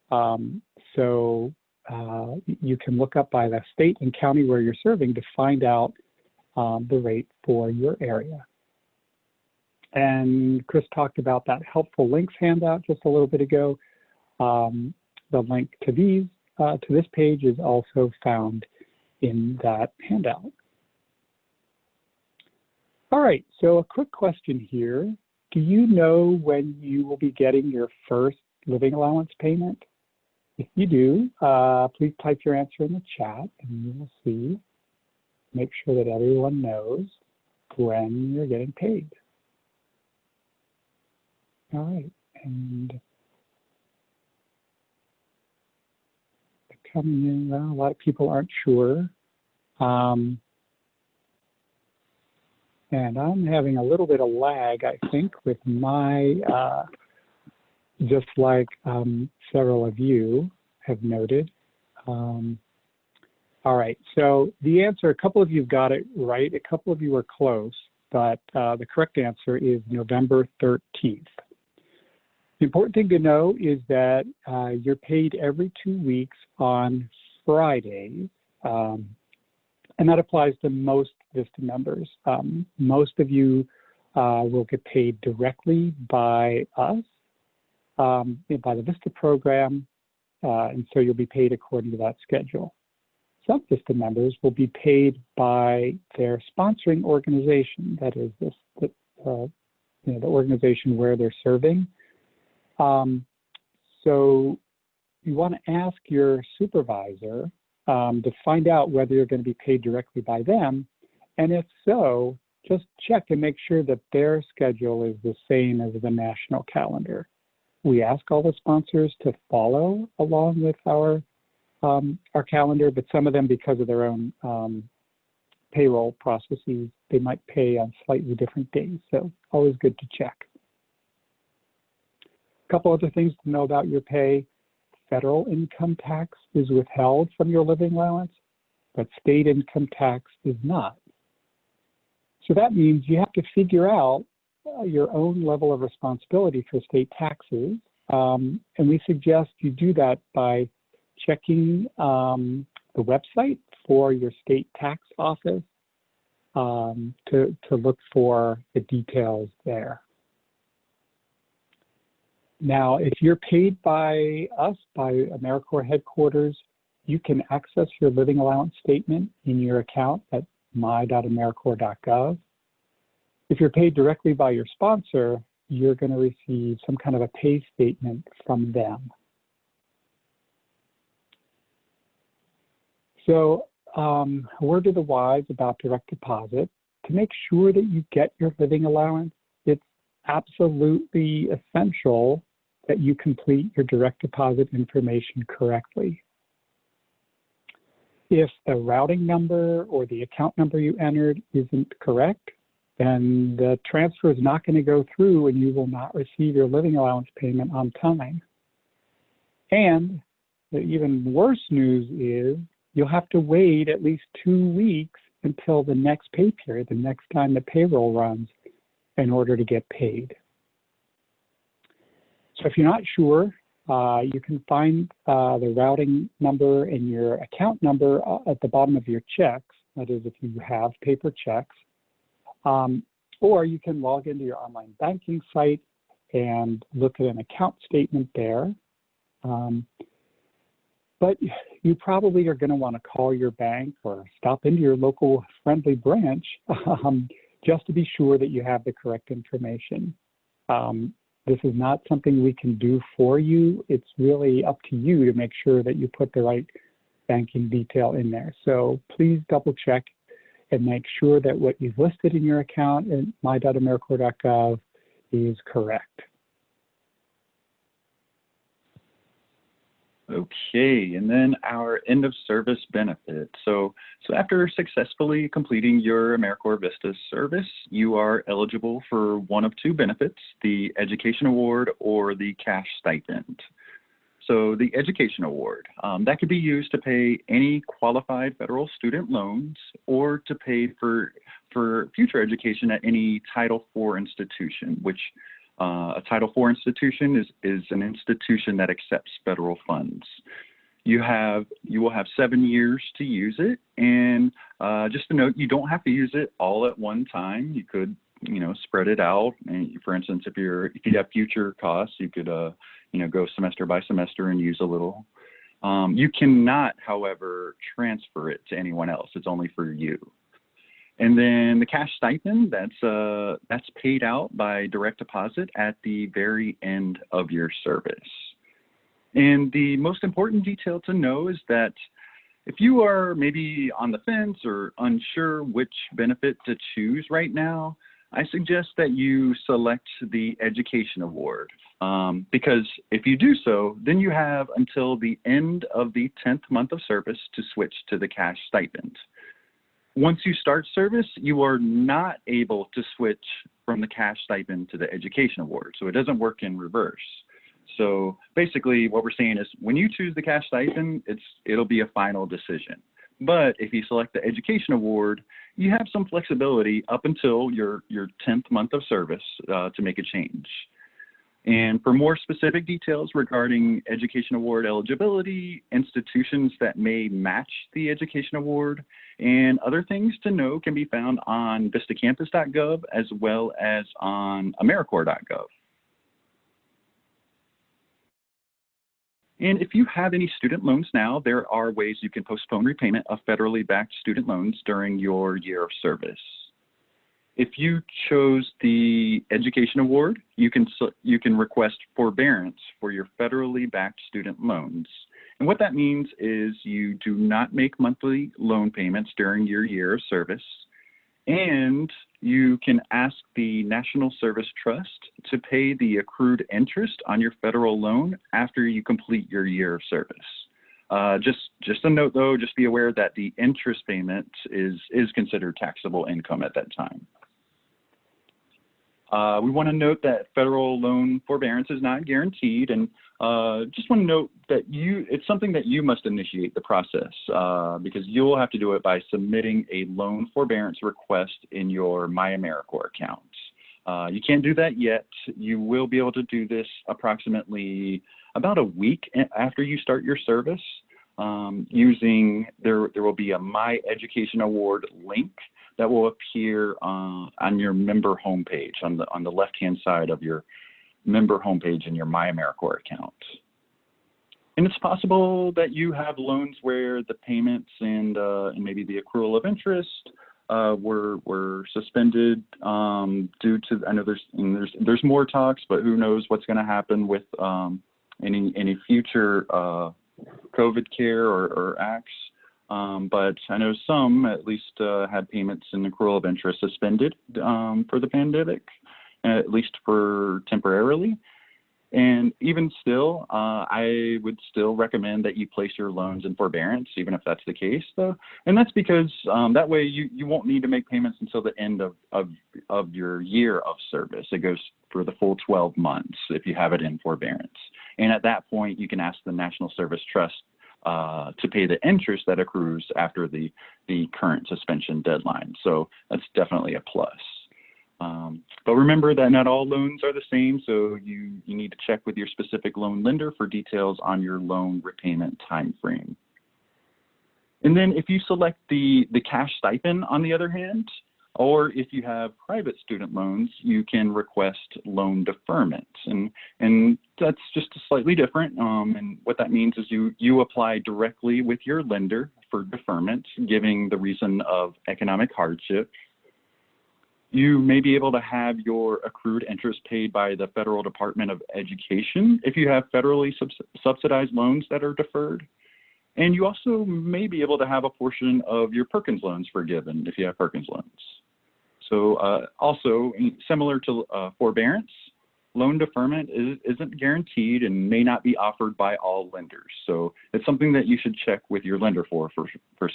S2: So you can look up by the state and county where you're serving to find out the rate for your area. And Chris talked about that helpful links handout just a little bit ago. The link to this page is also found in that handout. All right, so a quick question here. Do you know when you will be getting your first living allowance payment? If you do, please type your answer in the chat and you will see. Make sure that everyone knows when you're getting paid. All right, and coming in, well, a lot of people aren't sure. And I'm having a little bit of lag, I think, with my, just like several of you have noted. All right, so the answer, a couple of you got it right, a couple of you are close, but the correct answer is November 13th. The important thing to know is that you're paid every 2 weeks on Fridays, and that applies to most VISTA members. Most of you will get paid directly by us, by the VISTA program, and so you'll be paid according to that schedule. Some VISTA members will be paid by their sponsoring organization, that is the organization where they're serving. So you want to ask your supervisor to find out whether you're going to be paid directly by them, and if so, just check and make sure that their schedule is the same as the national calendar. We ask all the sponsors to follow along with our calendar, but some of them, because of their own payroll processes, they might pay on slightly different days, so always good to check. A couple other things to know about your pay. Federal income tax is withheld from your living allowance, but state income tax is not. So that means you have to figure out your own level of responsibility for state taxes, and we suggest you do that by checking the website for your state tax office to look for the details there. Now, if you're paid by us, by AmeriCorps headquarters, you can access your living allowance statement in your account at my.americorps.gov. If you're paid directly by your sponsor, you're going to receive some kind of a pay statement from them. So a word to the wise about direct deposit. To make sure that you get your living allowance, it's absolutely essential that you complete your direct deposit information correctly. If the routing number or the account number you entered isn't correct, then the transfer is not going to go through and you will not receive your living allowance payment on time. And the even worse news is you'll have to wait at least 2 weeks until the next pay period, the next time the payroll runs, in order to get paid. So if you're not sure you can find the routing number and your account number at the bottom of your checks. That is, if you have paper checks. Or you can log into your online banking site and look at an account statement there. But you probably are going to want to call your bank or stop into your local friendly branch just to be sure that you have the correct information. This is not something we can do for you. It's really up to you to make sure that you put the right banking detail in there. So please double check and make sure that what you've listed in your account at my.americorps.gov is correct.
S1: Okay, and then our end of service benefit. So after successfully completing your AmeriCorps VISTA service, you are eligible for one of two benefits, the Education Award or the cash stipend. So the Education Award, that could be used to pay any qualified federal student loans or to pay for future education at any Title IV institution, which a Title IV institution is an institution that accepts federal funds. You will have 7 years to use it, and just to note, you don't have to use it all at one time. You could, spread it out. And for instance, if you have future costs, you could, go semester by semester and use a little. You cannot, however, transfer it to anyone else. It's only for you. And then the cash stipend, that's paid out by direct deposit at the very end of your service. And the most important detail to know is that if you are maybe on the fence or unsure which benefit to choose right now, I suggest that you select the Education Award, because if you do so, then you have until the end of the 10th month of service to switch to the cash stipend. Once you start service, you are not able to switch from the cash stipend to the Education Award, so it doesn't work in reverse. So basically what we're saying is when you choose the cash stipend, it'll be a final decision. But if you select the Education Award, you have some flexibility up until your 10th month of service to make a change. And for more specific details regarding Education Award eligibility, institutions that may match the Education Award, and other things to know can be found on vistacampus.gov as well as on AmeriCorps.gov. And if you have any student loans now, there are ways you can postpone repayment of federally backed student loans during your year of service. If you chose the Education Award, you can request forbearance for your federally backed student loans. And what that means is you do not make monthly loan payments during your year of service, and you can ask the National Service Trust to pay the accrued interest on your federal loan after you complete your year of service. Just a note though, just be aware that the interest payment is considered taxable income at that time. We want to note that federal loan forbearance is not guaranteed, and just want to note that it's something that you must initiate the process because you'll have to do it by submitting a loan forbearance request in your MyAmeriCorps account. You can't do that yet. You will be able to do this approximately about a week after you start your service there will be a My Education Award link that will appear on your member homepage, on the left-hand side of your member homepage in your MyAmeriCorps account. And it's possible that you have loans where the payments and maybe the accrual of interest were suspended due to, I know there's more talks, but who knows what's going to happen with any future COVID care or acts. But I know some at least had payments and accrual of interest suspended for the pandemic, at least for temporarily. And even still, I would still recommend that you place your loans in forbearance, even if that's the case, though. And that's because that way you won't need to make payments until the end of your year of service. It goes for the full 12 months if you have it in forbearance. And at that point, you can ask the National Service Trust to pay the interest that accrues after the current suspension deadline. So that's definitely a plus. But remember that not all loans are the same, so you need to check with your specific loan lender for details on your loan repayment time frame. And then if you select the cash stipend, on the other hand, or if you have private student loans, you can request loan deferment. And that's just slightly different. And what that means is you apply directly with your lender for deferment, giving the reason of economic hardship. You may be able to have your accrued interest paid by the Federal Department of Education if you have federally subsidized loans that are deferred. And you also may be able to have a portion of your Perkins loans forgiven if you have Perkins loans. So also, similar to forbearance, loan deferment isn't guaranteed and may not be offered by all lenders. So it's something that you should check with your lender for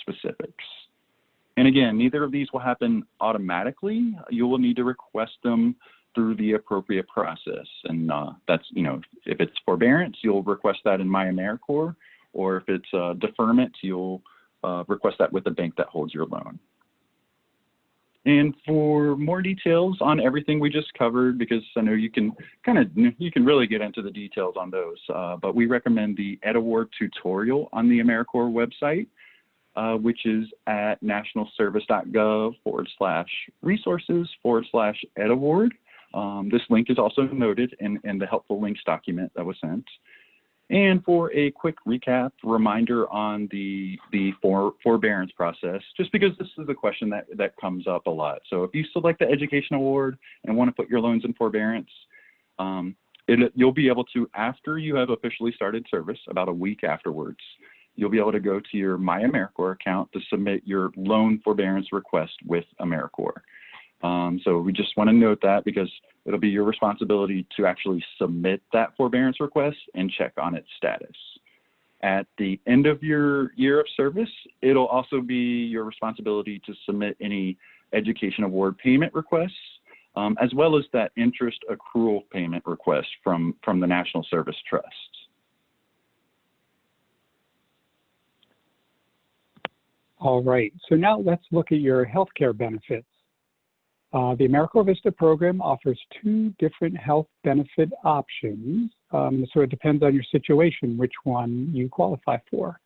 S1: specifics. And again, neither of these will happen automatically. You will need to request them through the appropriate process. And that's, if it's forbearance, you'll request that in My AmeriCorps, or if it's deferment, you'll request that with the bank that holds your loan. And for more details on everything we just covered, because I know you can really get into the details on those, but we recommend the Ed Award tutorial on the AmeriCorps website, which is at nationalservice.gov/resources/Ed Award. This link is also noted in the helpful links document that was sent. And for a quick recap, reminder on the forbearance process, just because this is a question that comes up a lot. So if you select the Education Award and want to put your loans in forbearance, you'll be able to, after you have officially started service, about a week afterwards, you'll be able to go to your My AmeriCorps account to submit your loan forbearance request with AmeriCorps. So we just want to note that because it'll be your responsibility to actually submit that forbearance request and check on its status. At the end of your year of service, it'll also be your responsibility to submit any Education Award payment requests, as well as that interest accrual payment request from the National Service Trust.
S2: All right, so now let's look at your healthcare benefits. The AmeriCorps VISTA program offers two different health benefit options, so it depends on your situation which one you qualify for.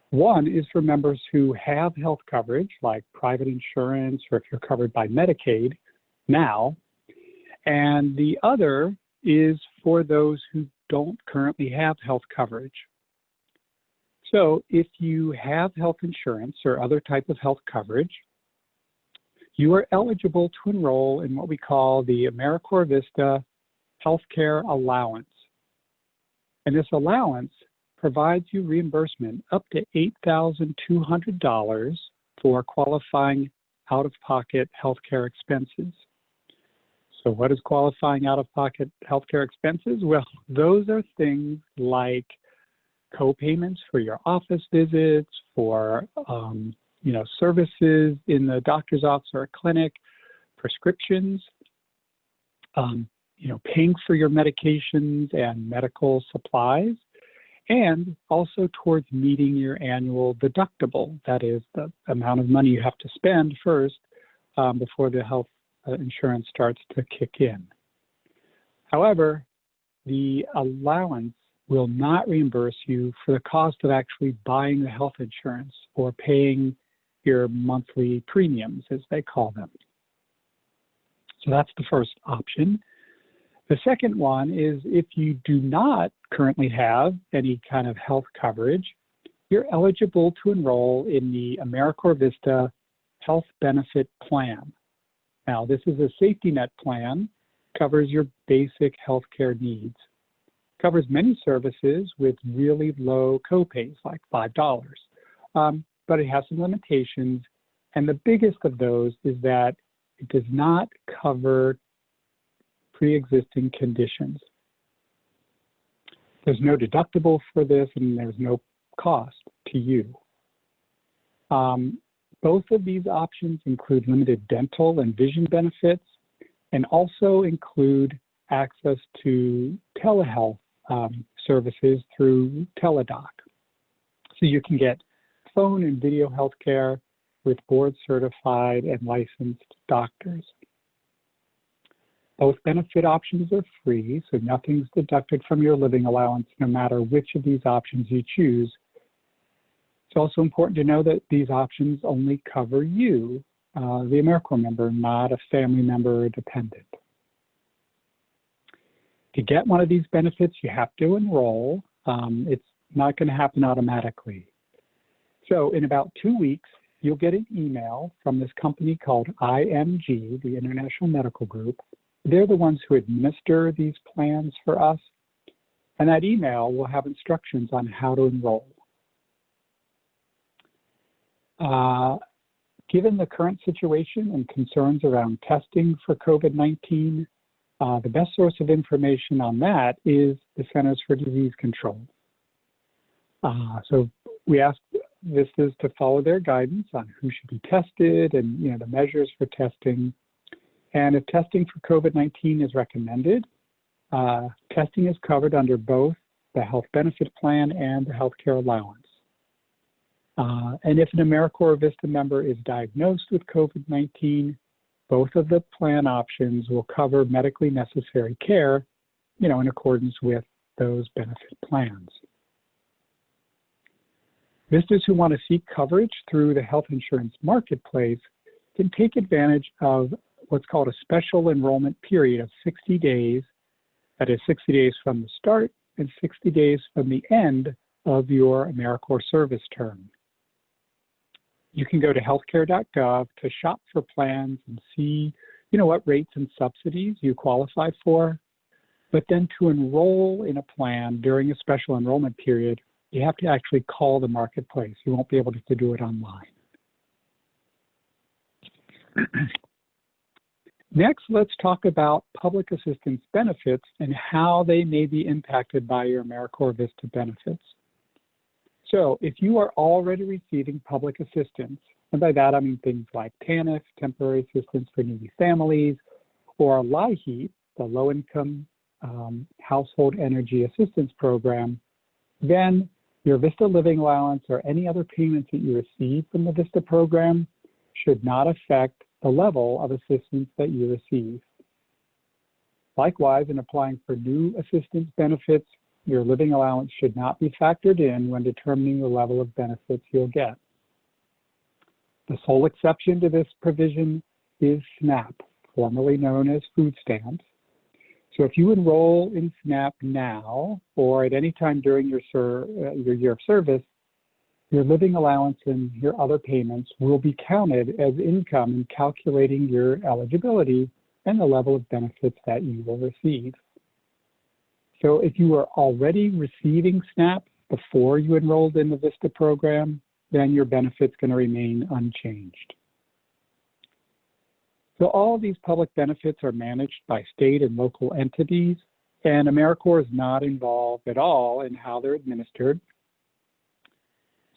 S2: One is for members who have health coverage, like private insurance, or if you're covered by Medicaid now, and the other is for those who don't currently have health coverage. So if you have health insurance or other type of health coverage, you are eligible to enroll in what we call the AmeriCorps VISTA Healthcare Allowance. And this allowance provides you reimbursement up to $8,200 for qualifying out-of-pocket healthcare expenses. So what is qualifying out-of-pocket healthcare expenses? Well, those are things like co-payments for your office visits, for services in the doctor's office or a clinic, prescriptions, paying for your medications and medical supplies, and also towards meeting your annual deductible. That is the amount of money you have to spend first before the health insurance starts to kick in. However, the allowance will not reimburse you for the cost of actually buying the health insurance or paying your monthly premiums, as they call them. So that's the first option. The second one is if you do not currently have any kind of health coverage, you're eligible to enroll in the AmeriCorps VISTA Health Benefit Plan. Now, this is a safety net plan, covers your basic healthcare needs, covers many services with really low copays, like $5. But it has some limitations, and the biggest of those is that it does not cover pre-existing conditions. There's no deductible for this, and there's no cost to you. Both of these options include limited dental and vision benefits, and also include access to telehealth services through Teledoc. So you can get phone and video healthcare with board certified and licensed doctors. Both benefit options are free, so nothing's deducted from your living allowance no matter which of these options you choose. It's also important to know that these options only cover you, the AmeriCorps member, not a family member or dependent. To get one of these benefits, you have to enroll. It's not going to happen automatically. So in about 2 weeks, you'll get an email from this company called IMG, the International Medical Group. They're the ones who administer these plans for us. And that email will have instructions on how to enroll. Given the current situation and concerns around testing for COVID-19, the best source of information on that is the Centers for Disease Control. So we ask VISTAs to follow their guidance on who should be tested and the measures for testing. And if testing for COVID-19 is recommended, testing is covered under both the health benefit plan and the healthcare allowance. And if an AmeriCorps VISTA member is diagnosed with COVID-19, both of the plan options will cover medically necessary care, in accordance with those benefit plans. VISTAs who want to seek coverage through the health insurance marketplace can take advantage of what's called a special enrollment period of 60 days. That is 60 days from the start and 60 days from the end of your AmeriCorps service term. You can go to healthcare.gov to shop for plans and see, what rates and subsidies you qualify for. But then to enroll in a plan during a special enrollment period, you have to actually call the marketplace. You won't be able to do it online. Next, let's talk about public assistance benefits and how they may be impacted by your AmeriCorps VISTA benefits. So if you are already receiving public assistance, and by that I mean things like TANF, Temporary Assistance for Needy Families, or LIHEAP, the Low Income Household Energy Assistance Program, then your VISTA living allowance or any other payments that you receive from the VISTA program should not affect the level of assistance that you receive. Likewise, in applying for new assistance benefits, your living allowance should not be factored in when determining the level of benefits you'll get. The sole exception to this provision is SNAP, formerly known as food stamps. So if you enroll in SNAP now or at any time during your year of service, your living allowance and your other payments will be counted as income in calculating your eligibility and the level of benefits that you will receive. So if you are already receiving SNAP before you enrolled in the VISTA program, then your benefit's going to remain unchanged. So all of these public benefits are managed by state and local entities, and AmeriCorps is not involved at all in how they're administered.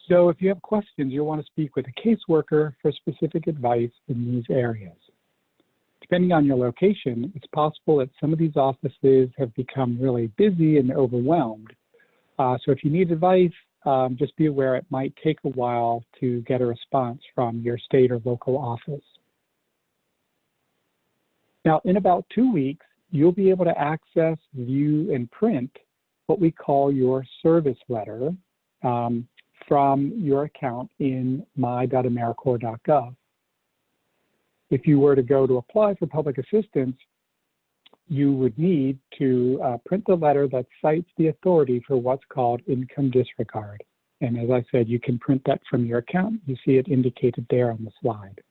S2: So if you have questions, you'll want to speak with a caseworker for specific advice in these areas. Depending on your location, it's possible that some of these offices have become really busy and overwhelmed. So if you need advice, just be aware it might take a while to get a response from your state or local office. Now, in about 2 weeks, you'll be able to access, view, and print what we call your service letter from your account in my.americorps.gov. If you were to go to apply for public assistance, you would need to print the letter that cites the authority for what's called income disregard. And as I said, you can print that from your account. You see it indicated there on the slide.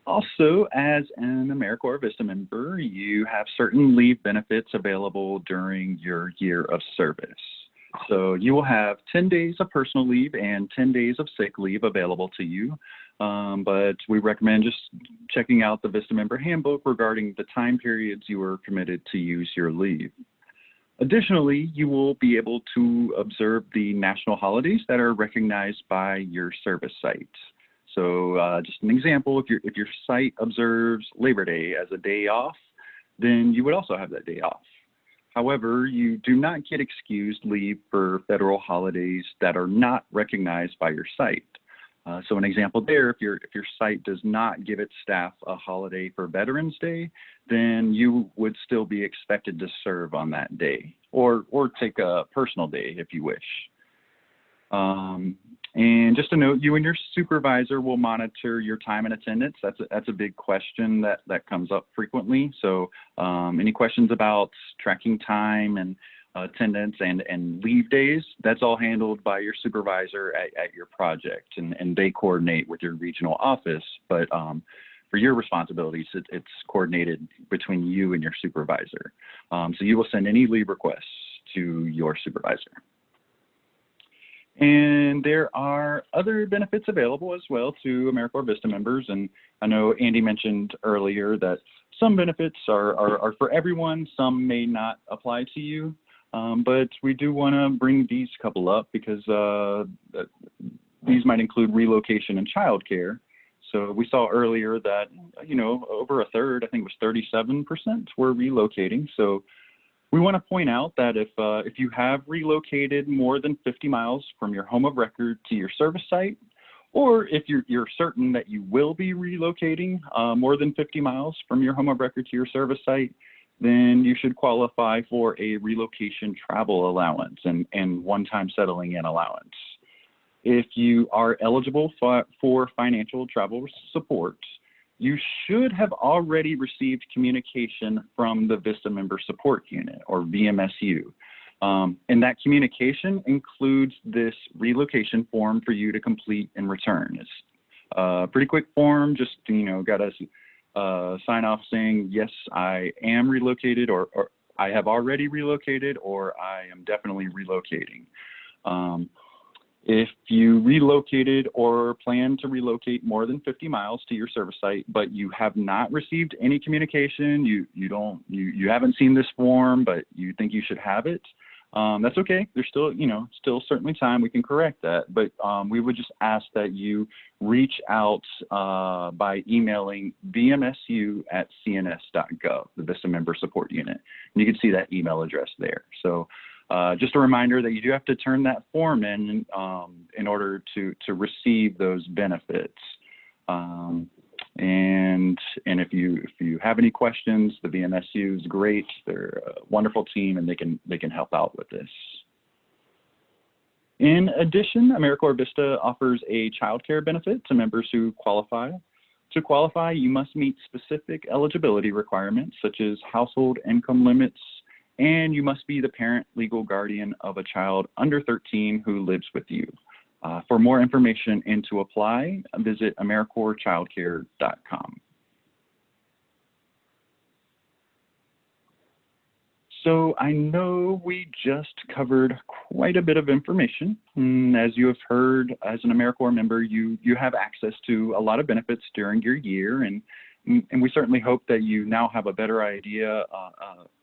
S1: Also, as an AmeriCorps VISTA member, you have certain leave benefits available during your year of service. So you will have 10 days of personal leave and 10 days of sick leave available to you. But we recommend just checking out the VISTA member handbook regarding the time periods you are permitted to use your leave. Additionally, you will be able to observe the national holidays that are recognized by your service site. So just an example, if your site observes Labor Day as a day off, then you would also have that day off. However, you do not get excused leave for federal holidays that are not recognized by your site. So an example there, if your site does not give its staff a holiday for Veterans Day, then you would still be expected to serve on that day, or take a personal day if you wish. And just a note, you and your supervisor will monitor your time and attendance. That's a big question that comes up frequently. So any questions about tracking time and attendance and leave days, that's all handled by your supervisor at your project, and they coordinate with your regional office. But for your responsibilities, it's coordinated between you and your supervisor. So you will send any leave requests to your supervisor. And there are other benefits available as well to AmeriCorps VISTA members. And I know Andy mentioned earlier that some benefits are for everyone, some may not apply to you. But we do want to bring these couple up because these might include relocation and childcare. So we saw earlier that, over a third, I think it was 37%, were relocating. So we want to point out that if you have relocated more than 50 miles from your home of record to your service site, or if you're certain that you will be relocating more than 50 miles from your home of record to your service site, then you should qualify for a relocation travel allowance and one-time settling in allowance. If you are eligible for financial travel support, you should have already received communication from the VISTA Member Support Unit, or VMSU. And that communication includes this relocation form for you to complete and return. It's a pretty quick form, just, got to sign off saying, yes, I am relocated, or I have already relocated, or I am definitely relocating. If you relocated or plan to relocate more than 50 miles to your service site, but you have not received any communication, you haven't seen this form, but you think you should have it, that's okay. There's still, still certainly time. We can correct that, but we would just ask that you reach out by emailing vmsu@cns.gov, the VISTA Member Support Unit. And you can see that email address there. So just a reminder that you do have to turn that form in order to receive those benefits. And if you have any questions, the VMSU is great. They're a wonderful team, and they can help out with this. In addition, AmeriCorps VISTA offers a child care benefit to members who qualify. To qualify, you must meet specific eligibility requirements, such as household income limits, and you must be the parent legal guardian of a child under 13 who lives with you. For more information and to apply, visit AmeriCorpsChildcare.com. So I know we just covered quite a bit of information. As you have heard, as an AmeriCorps member, you have access to a lot of benefits during your year, and we certainly hope that you now have a better idea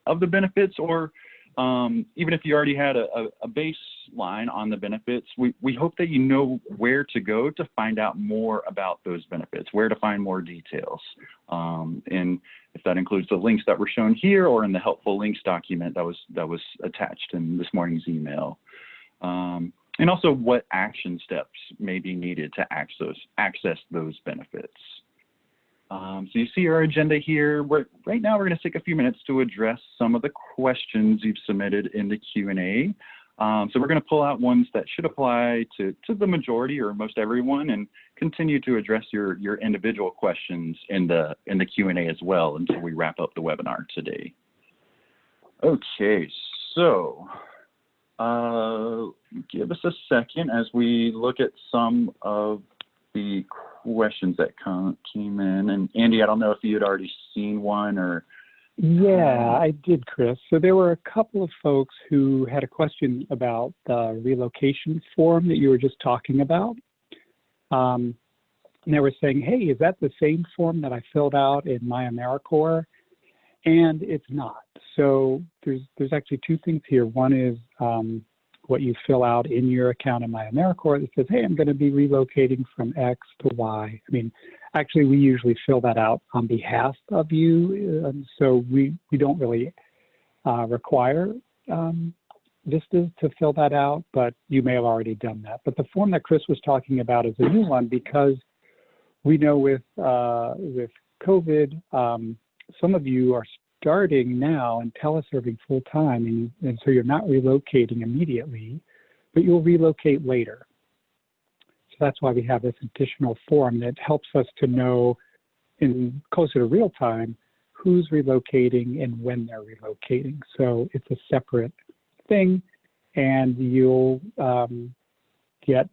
S1: of the benefits, or even if you already had a baseline on the benefits, we hope that you know where to go to find out more about those benefits, where to find more details. And if that includes the links that were shown here or in the helpful links document that was attached in this morning's email. And also what action steps may be needed to access those benefits. So you see our agenda here. Right now, we're going to take a few minutes to address some of the questions you've submitted in the Q&A. So we're going to pull out ones that should apply to the majority or most everyone, and continue to address your individual questions in the Q&A as well until we wrap up the webinar today. Okay, so give us a second as we look at some of the questions that came in. And Andy, I don't know if you had already seen one or.
S2: Yeah, I did, Chris. So there were a couple of folks who had a question about the relocation form that you were just talking about. And they were saying, hey, is that the same form that I filled out in my AmeriCorps? And it's not. So there's actually two things here. One is what you fill out in your account in my AmeriCorps that says, hey, I'm going to be relocating from X to Y. I mean, actually, we usually fill that out on behalf of you. So we don't really require VISTAs to fill that out, but you may have already done that. But the form that Chris was talking about is a new one because we know with COVID, some of you are starting now and teleserving full time, and so you're not relocating immediately, but you'll relocate later. So that's why we have this additional form that helps us to know in closer to real time who's relocating and when they're relocating. So it's a separate thing, and you'll get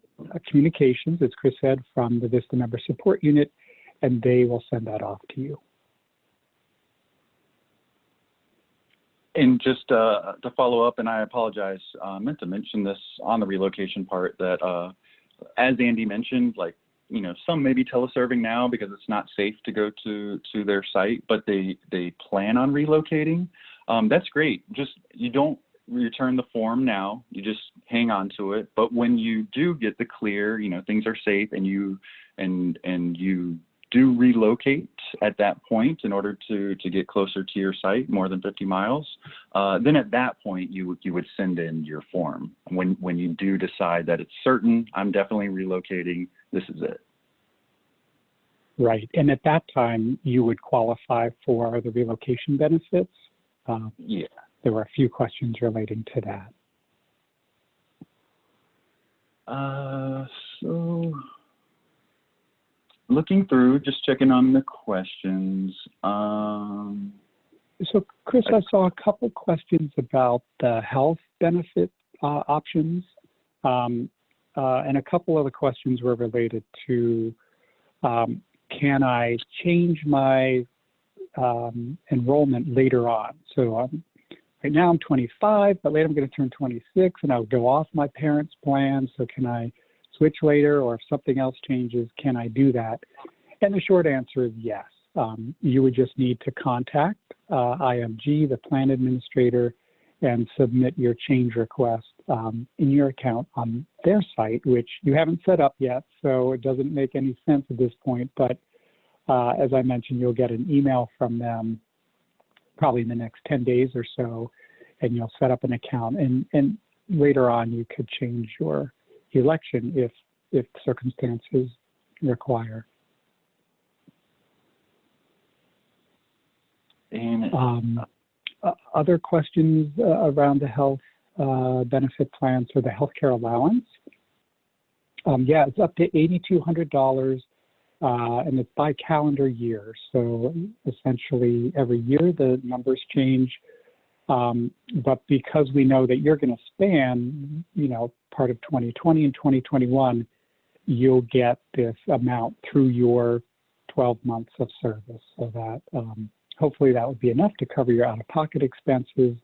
S2: communications, as Chris said, from the VISTA member support unit, and they will send that off to you.
S1: And just to follow up, and I apologize, I meant to mention this on the relocation part, that as Andy mentioned, like, some may be teleserving now because it's not safe to go to their site, but they plan on relocating. That's great. Just, you don't return the form now, you just hang on to it. But when you do get the clear, things are safe, and you do relocate at that point in order to get closer to your site, more than 50 miles, then at that point you would send in your form. When you do decide that it's certain, I'm definitely relocating, this is it.
S2: Right, and at that time you would qualify for the relocation benefits.
S1: Yeah.
S2: There were a few questions relating to that.
S1: So looking through, just checking on the questions.
S2: So Chris, I saw a couple questions about the health benefit options, and a couple of the questions were related to, can I change my enrollment later on? So right now I'm 25, but later I'm going to turn 26, and I'll go off my parents' plan. So can I switch later, or if something else changes, can I do that? And the short answer is yes. You would just need to contact IMG, the plan administrator, and submit your change request in your account on their site, which you haven't set up yet, so it doesn't make any sense at this point. But as I mentioned, you'll get an email from them probably in the next 10 days or so, and you'll set up an account. And later on, you could change your election if circumstances require.
S1: And
S2: other questions around the health benefit plans or the healthcare allowance? Yeah, it's up to $8,200, and it's by calendar year. So essentially, every year the numbers change. But because we know that you're going to span, part of 2020 and 2021, you'll get this amount through your 12 months of service. So that hopefully that would be enough to cover your out-of-pocket expenses.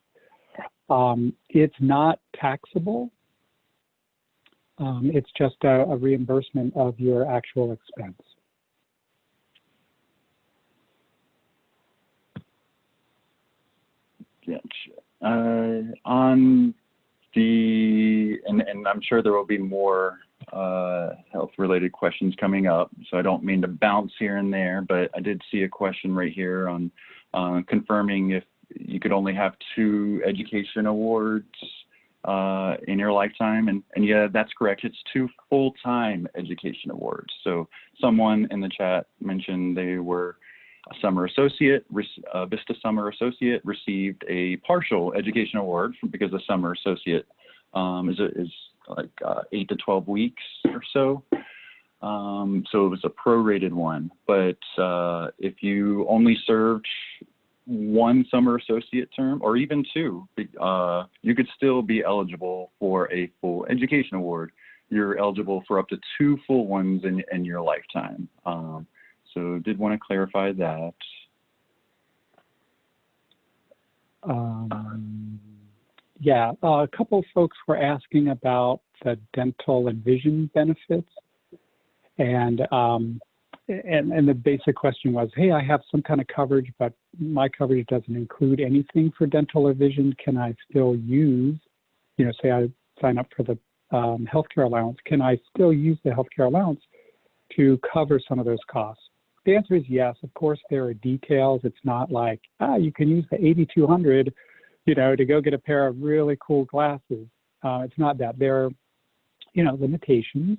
S2: It's not taxable. It's just a reimbursement of your actual expense.
S1: Gotcha. On the, and I'm sure there will be more health-related questions coming up, so I don't mean to bounce here and there, but I did see a question right here on confirming if you could only have 2 education awards in your lifetime, and yeah, that's correct. It's 2 full-time education awards. So someone in the chat mentioned they were a summer associate, VISTA summer associate, received a partial education award because a summer associate is like 8 to 12 weeks or so. So it was a prorated one. But if you only served 1 summer associate term, or even 2, you could still be eligible for a full education award. You're eligible for up to 2 full ones in your lifetime. So did want to clarify that.
S2: Yeah, a couple of folks were asking about the dental and vision benefits, and the basic question was, hey, I have some kind of coverage, but my coverage doesn't include anything for dental or vision. Can I still use, say I sign up for the healthcare allowance, can I still use the healthcare allowance to cover some of those costs? The answer is yes. Of course, there are details. It's not like, you can use the $8,200, you know, to go get a pair of really cool glasses. It's not that. There are, you know, limitations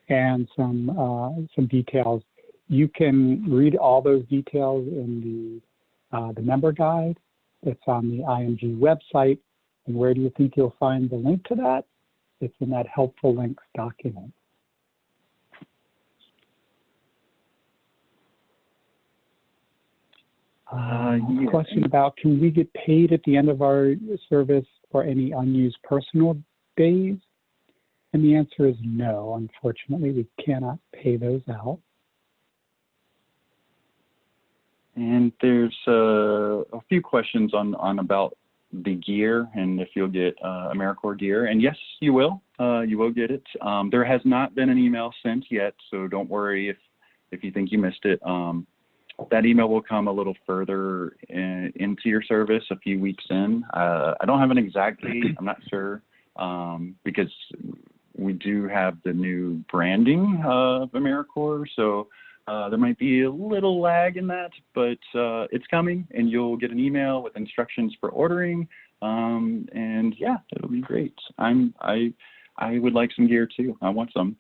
S2: and some details. You can read all those details in the member guide. It's on the IMG website. And where do you think you'll find the link to that? It's in that helpful links document.
S1: Yeah.
S2: Question about, can we get paid at the end of our service for any unused personal days? And the answer is no. Unfortunately, we cannot pay those out.
S1: And there's a few questions on about the gear and if you'll get AmeriCorps gear. And yes, you will. You will get it. There has not been an email sent yet, so don't worry if you think you missed it. That email will come a little further into your service, a few weeks in. I don't have an exact date. I'm not sure because we do have the new branding of AmeriCorps, so there might be a little lag in that, but it's coming, and you'll get an email with instructions for ordering. And yeah, it'll be great. I would like some gear too. I want some.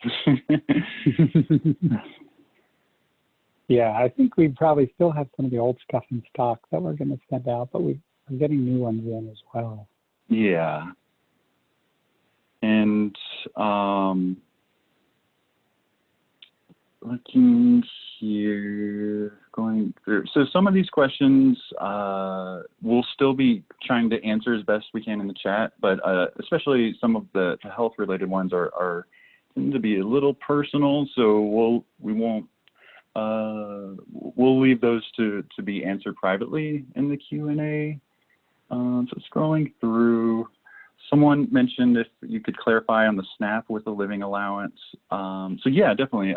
S2: Yeah, I think we probably still have some of the old stuff in stock that we're going to send out, but we're getting new ones in as well.
S1: Yeah. And looking here, going through. So some of these questions we'll still be trying to answer as best we can in the chat, but especially some of the health-related ones are tend to be a little personal, so we'll leave those to be answered privately in the Q&A. So scrolling through, someone mentioned if you could clarify on the SNAP with the living allowance. So yeah, definitely.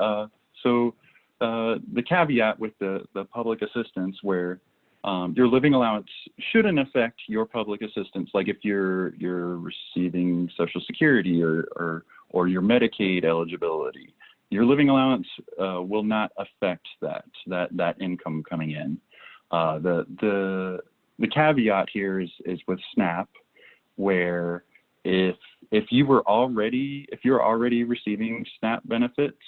S1: So the caveat with the public assistance where your living allowance shouldn't affect your public assistance, like if you're receiving Social Security or your Medicaid eligibility. Your living allowance will not affect that income coming in. The caveat here is with SNAP, where if you're already receiving SNAP benefits,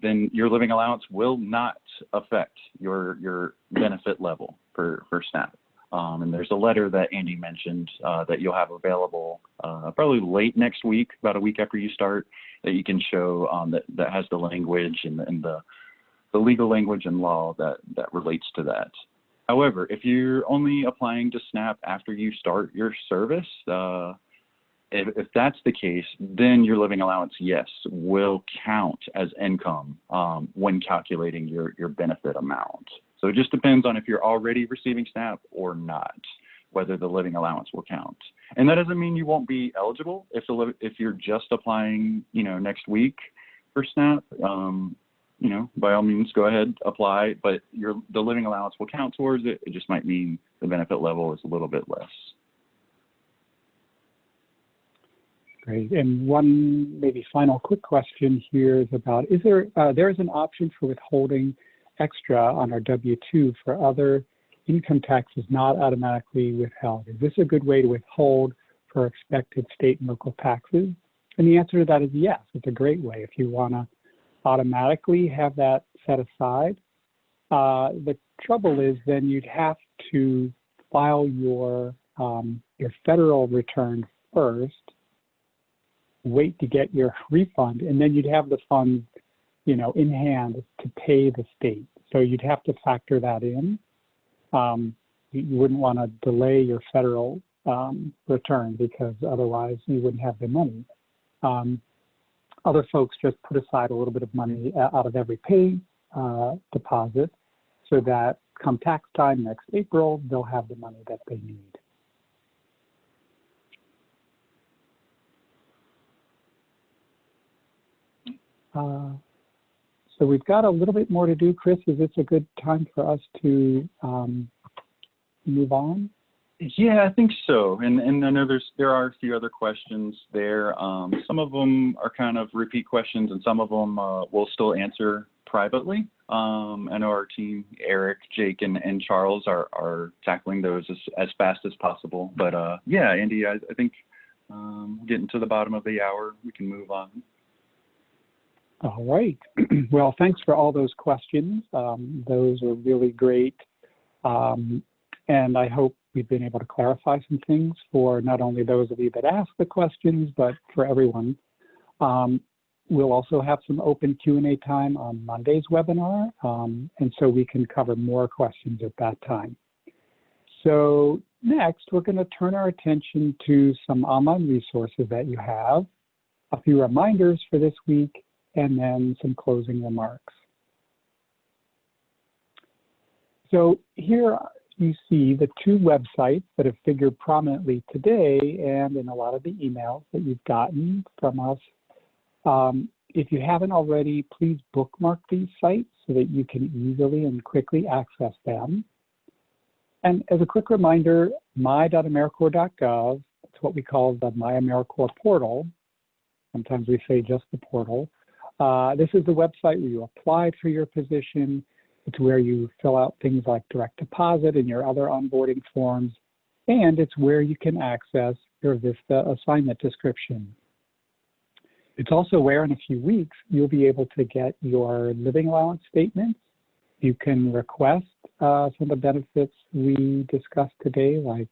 S1: then your living allowance will not affect your benefit level for SNAP. And there's a letter that Andy mentioned that you'll have available probably late next week, about a week after you start, that you can show that has the language and the legal language and law that relates to that. However, if you're only applying to SNAP after you start your service, if that's the case, then your living allowance, yes, will count as income when calculating your benefit amount. So it just depends on if you're already receiving SNAP or not, whether the living allowance will count. And that doesn't mean you won't be eligible if you're just applying, next week for SNAP. By all means, go ahead, apply, but the living allowance will count towards it. It just might mean the benefit level is a little bit less.
S2: Great. And one maybe final quick question here is about, there's an option for withholding extra on our W-2 for other income taxes not automatically withheld. Is this a good way to withhold for expected state and local taxes? And the answer to that is yes, it's a great way. If you want to automatically have that set aside, the trouble is then you'd have to file your federal return first, wait to get your refund, and then you'd have the funds, in hand to pay the state. So you'd have to factor that in. You wouldn't want to delay your federal return because otherwise you wouldn't have the money. Other folks just put aside a little bit of money out of every pay deposit so that come tax time next April, they'll have the money that they need. So we've got a little bit more to do. Chris, is this a good time for us to move on?
S1: Yeah, I think so. And I know there are a few other questions there. Some of them are kind of repeat questions, and some of them we'll still answer privately. I know our team, Eric, Jake, and Charles are tackling those as fast as possible. But yeah, Andy, I think getting to the bottom of the hour, we can move on.
S2: All right. Well, thanks for all those questions. Those are really great. And I hope we've been able to clarify some things for not only those of you that asked the questions, but for everyone. We'll also have some open Q&A time on Monday's webinar, and so we can cover more questions at that time. So next, we're going to turn our attention to some online resources that you have, a few reminders for this week, and then some closing remarks. So here you see the two websites that have figured prominently today and in a lot of the emails that you've gotten from us. If you haven't already, please bookmark these sites so that you can easily and quickly access them. And as a quick reminder, my.americorps.gov, it's what we call the My AmeriCorps portal. Sometimes we say just the portal. This is the website where you apply for your position. It's where you fill out things like direct deposit and your other onboarding forms. And it's where you can access your VISTA assignment description. It's also where in a few weeks, you'll be able to get your living allowance statements. You can request some of the benefits we discussed today, like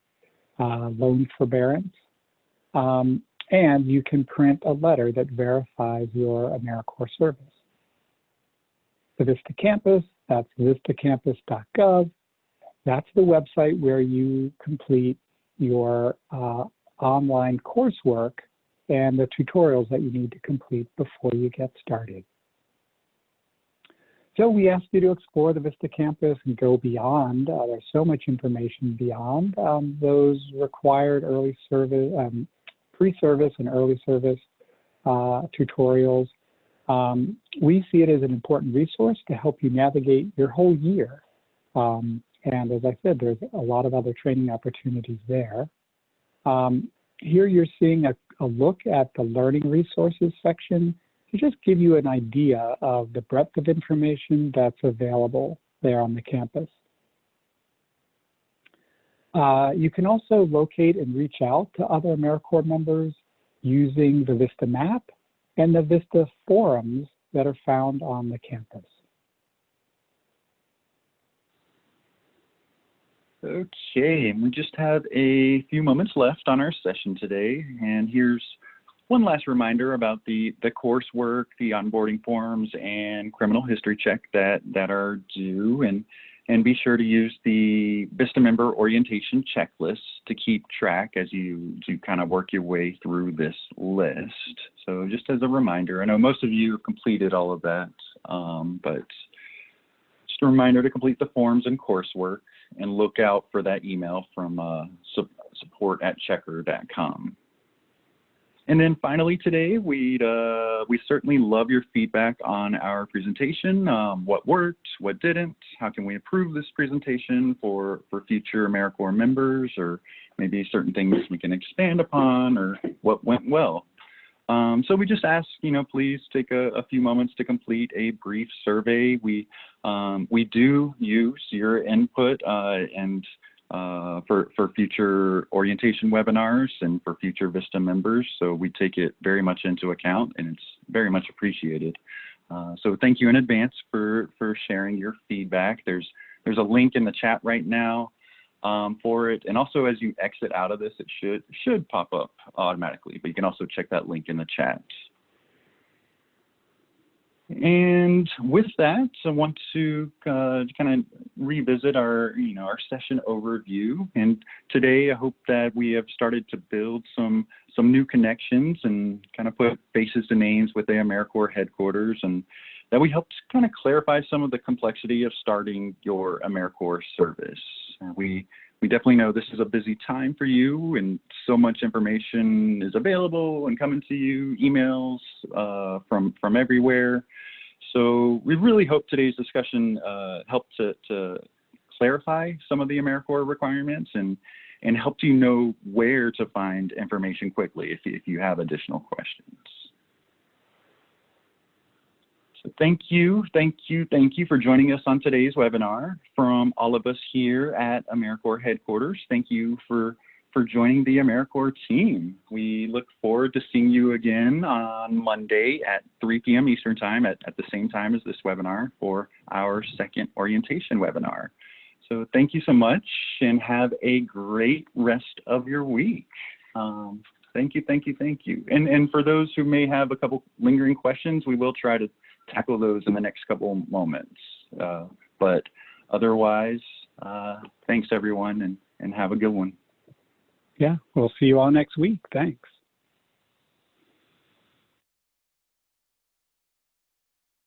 S2: loan forbearance. And you can print a letter that verifies your AmeriCorps service. The VISTA campus, that's vistacampus.gov. That's the website where you complete your online coursework and the tutorials that you need to complete before you get started. So we ask you to explore the VISTA campus and go beyond. There's so much information beyond those required early service, pre-service and early service tutorials. We see it as an important resource to help you navigate your whole year. And as I said, there's a lot of other training opportunities there. Here you're seeing a look at the learning resources section to just give you an idea of the breadth of information that's available there on the campus. You can also locate and reach out to other AmeriCorps members using the VISTA map and the VISTA forums that are found on the campus.
S1: Okay, and we just have a few moments left on our session today, and here's one last reminder about the coursework, the onboarding forms, and criminal history check that are due, and be sure to use the VISTA member orientation checklist to keep track as you kind of work your way through this list. So just as a reminder, I know most of you have completed all of that, but just a reminder to complete the forms and coursework and look out for that email from support@checker.com. And then finally today, we certainly love your feedback on our presentation. What worked, what didn't, how can we improve this presentation for future AmeriCorps members, or maybe certain things we can expand upon, or what went well. So we just ask, please take a few moments to complete a brief survey. We do use your input and for future orientation webinars and for future VISTA members. So we take it very much into account, and it's very much appreciated. So thank you in advance for sharing your feedback. There's a link in the chat right now for it. And also as you exit out of this, it should pop up automatically, but you can also check that link in the chat. And with that, I want to kind of revisit our session overview. And today, I hope that we have started to build some new connections and kind of put faces to names with the AmeriCorps headquarters, and that we helped kind of clarify some of the complexity of starting your AmeriCorps service. We definitely know this is a busy time for you, and so much information is available and coming to you, emails from everywhere. So we really hope today's discussion helped to clarify some of the AmeriCorps requirements and and helped you know where to find information quickly if you have additional questions. So thank you for joining us on today's webinar. From all of us here at AmeriCorps headquarters, thank you for joining the AmeriCorps team. We look forward to seeing you again on Monday at 3 p.m. Eastern Time at the same time as this webinar for our second orientation webinar. So thank you so much and have a great rest of your week. Thank you. And for those who may have a couple lingering questions, we will try to tackle those in the next couple moments. But otherwise, thanks everyone and have a good one.
S2: Yeah, we'll see you all next week. Thanks.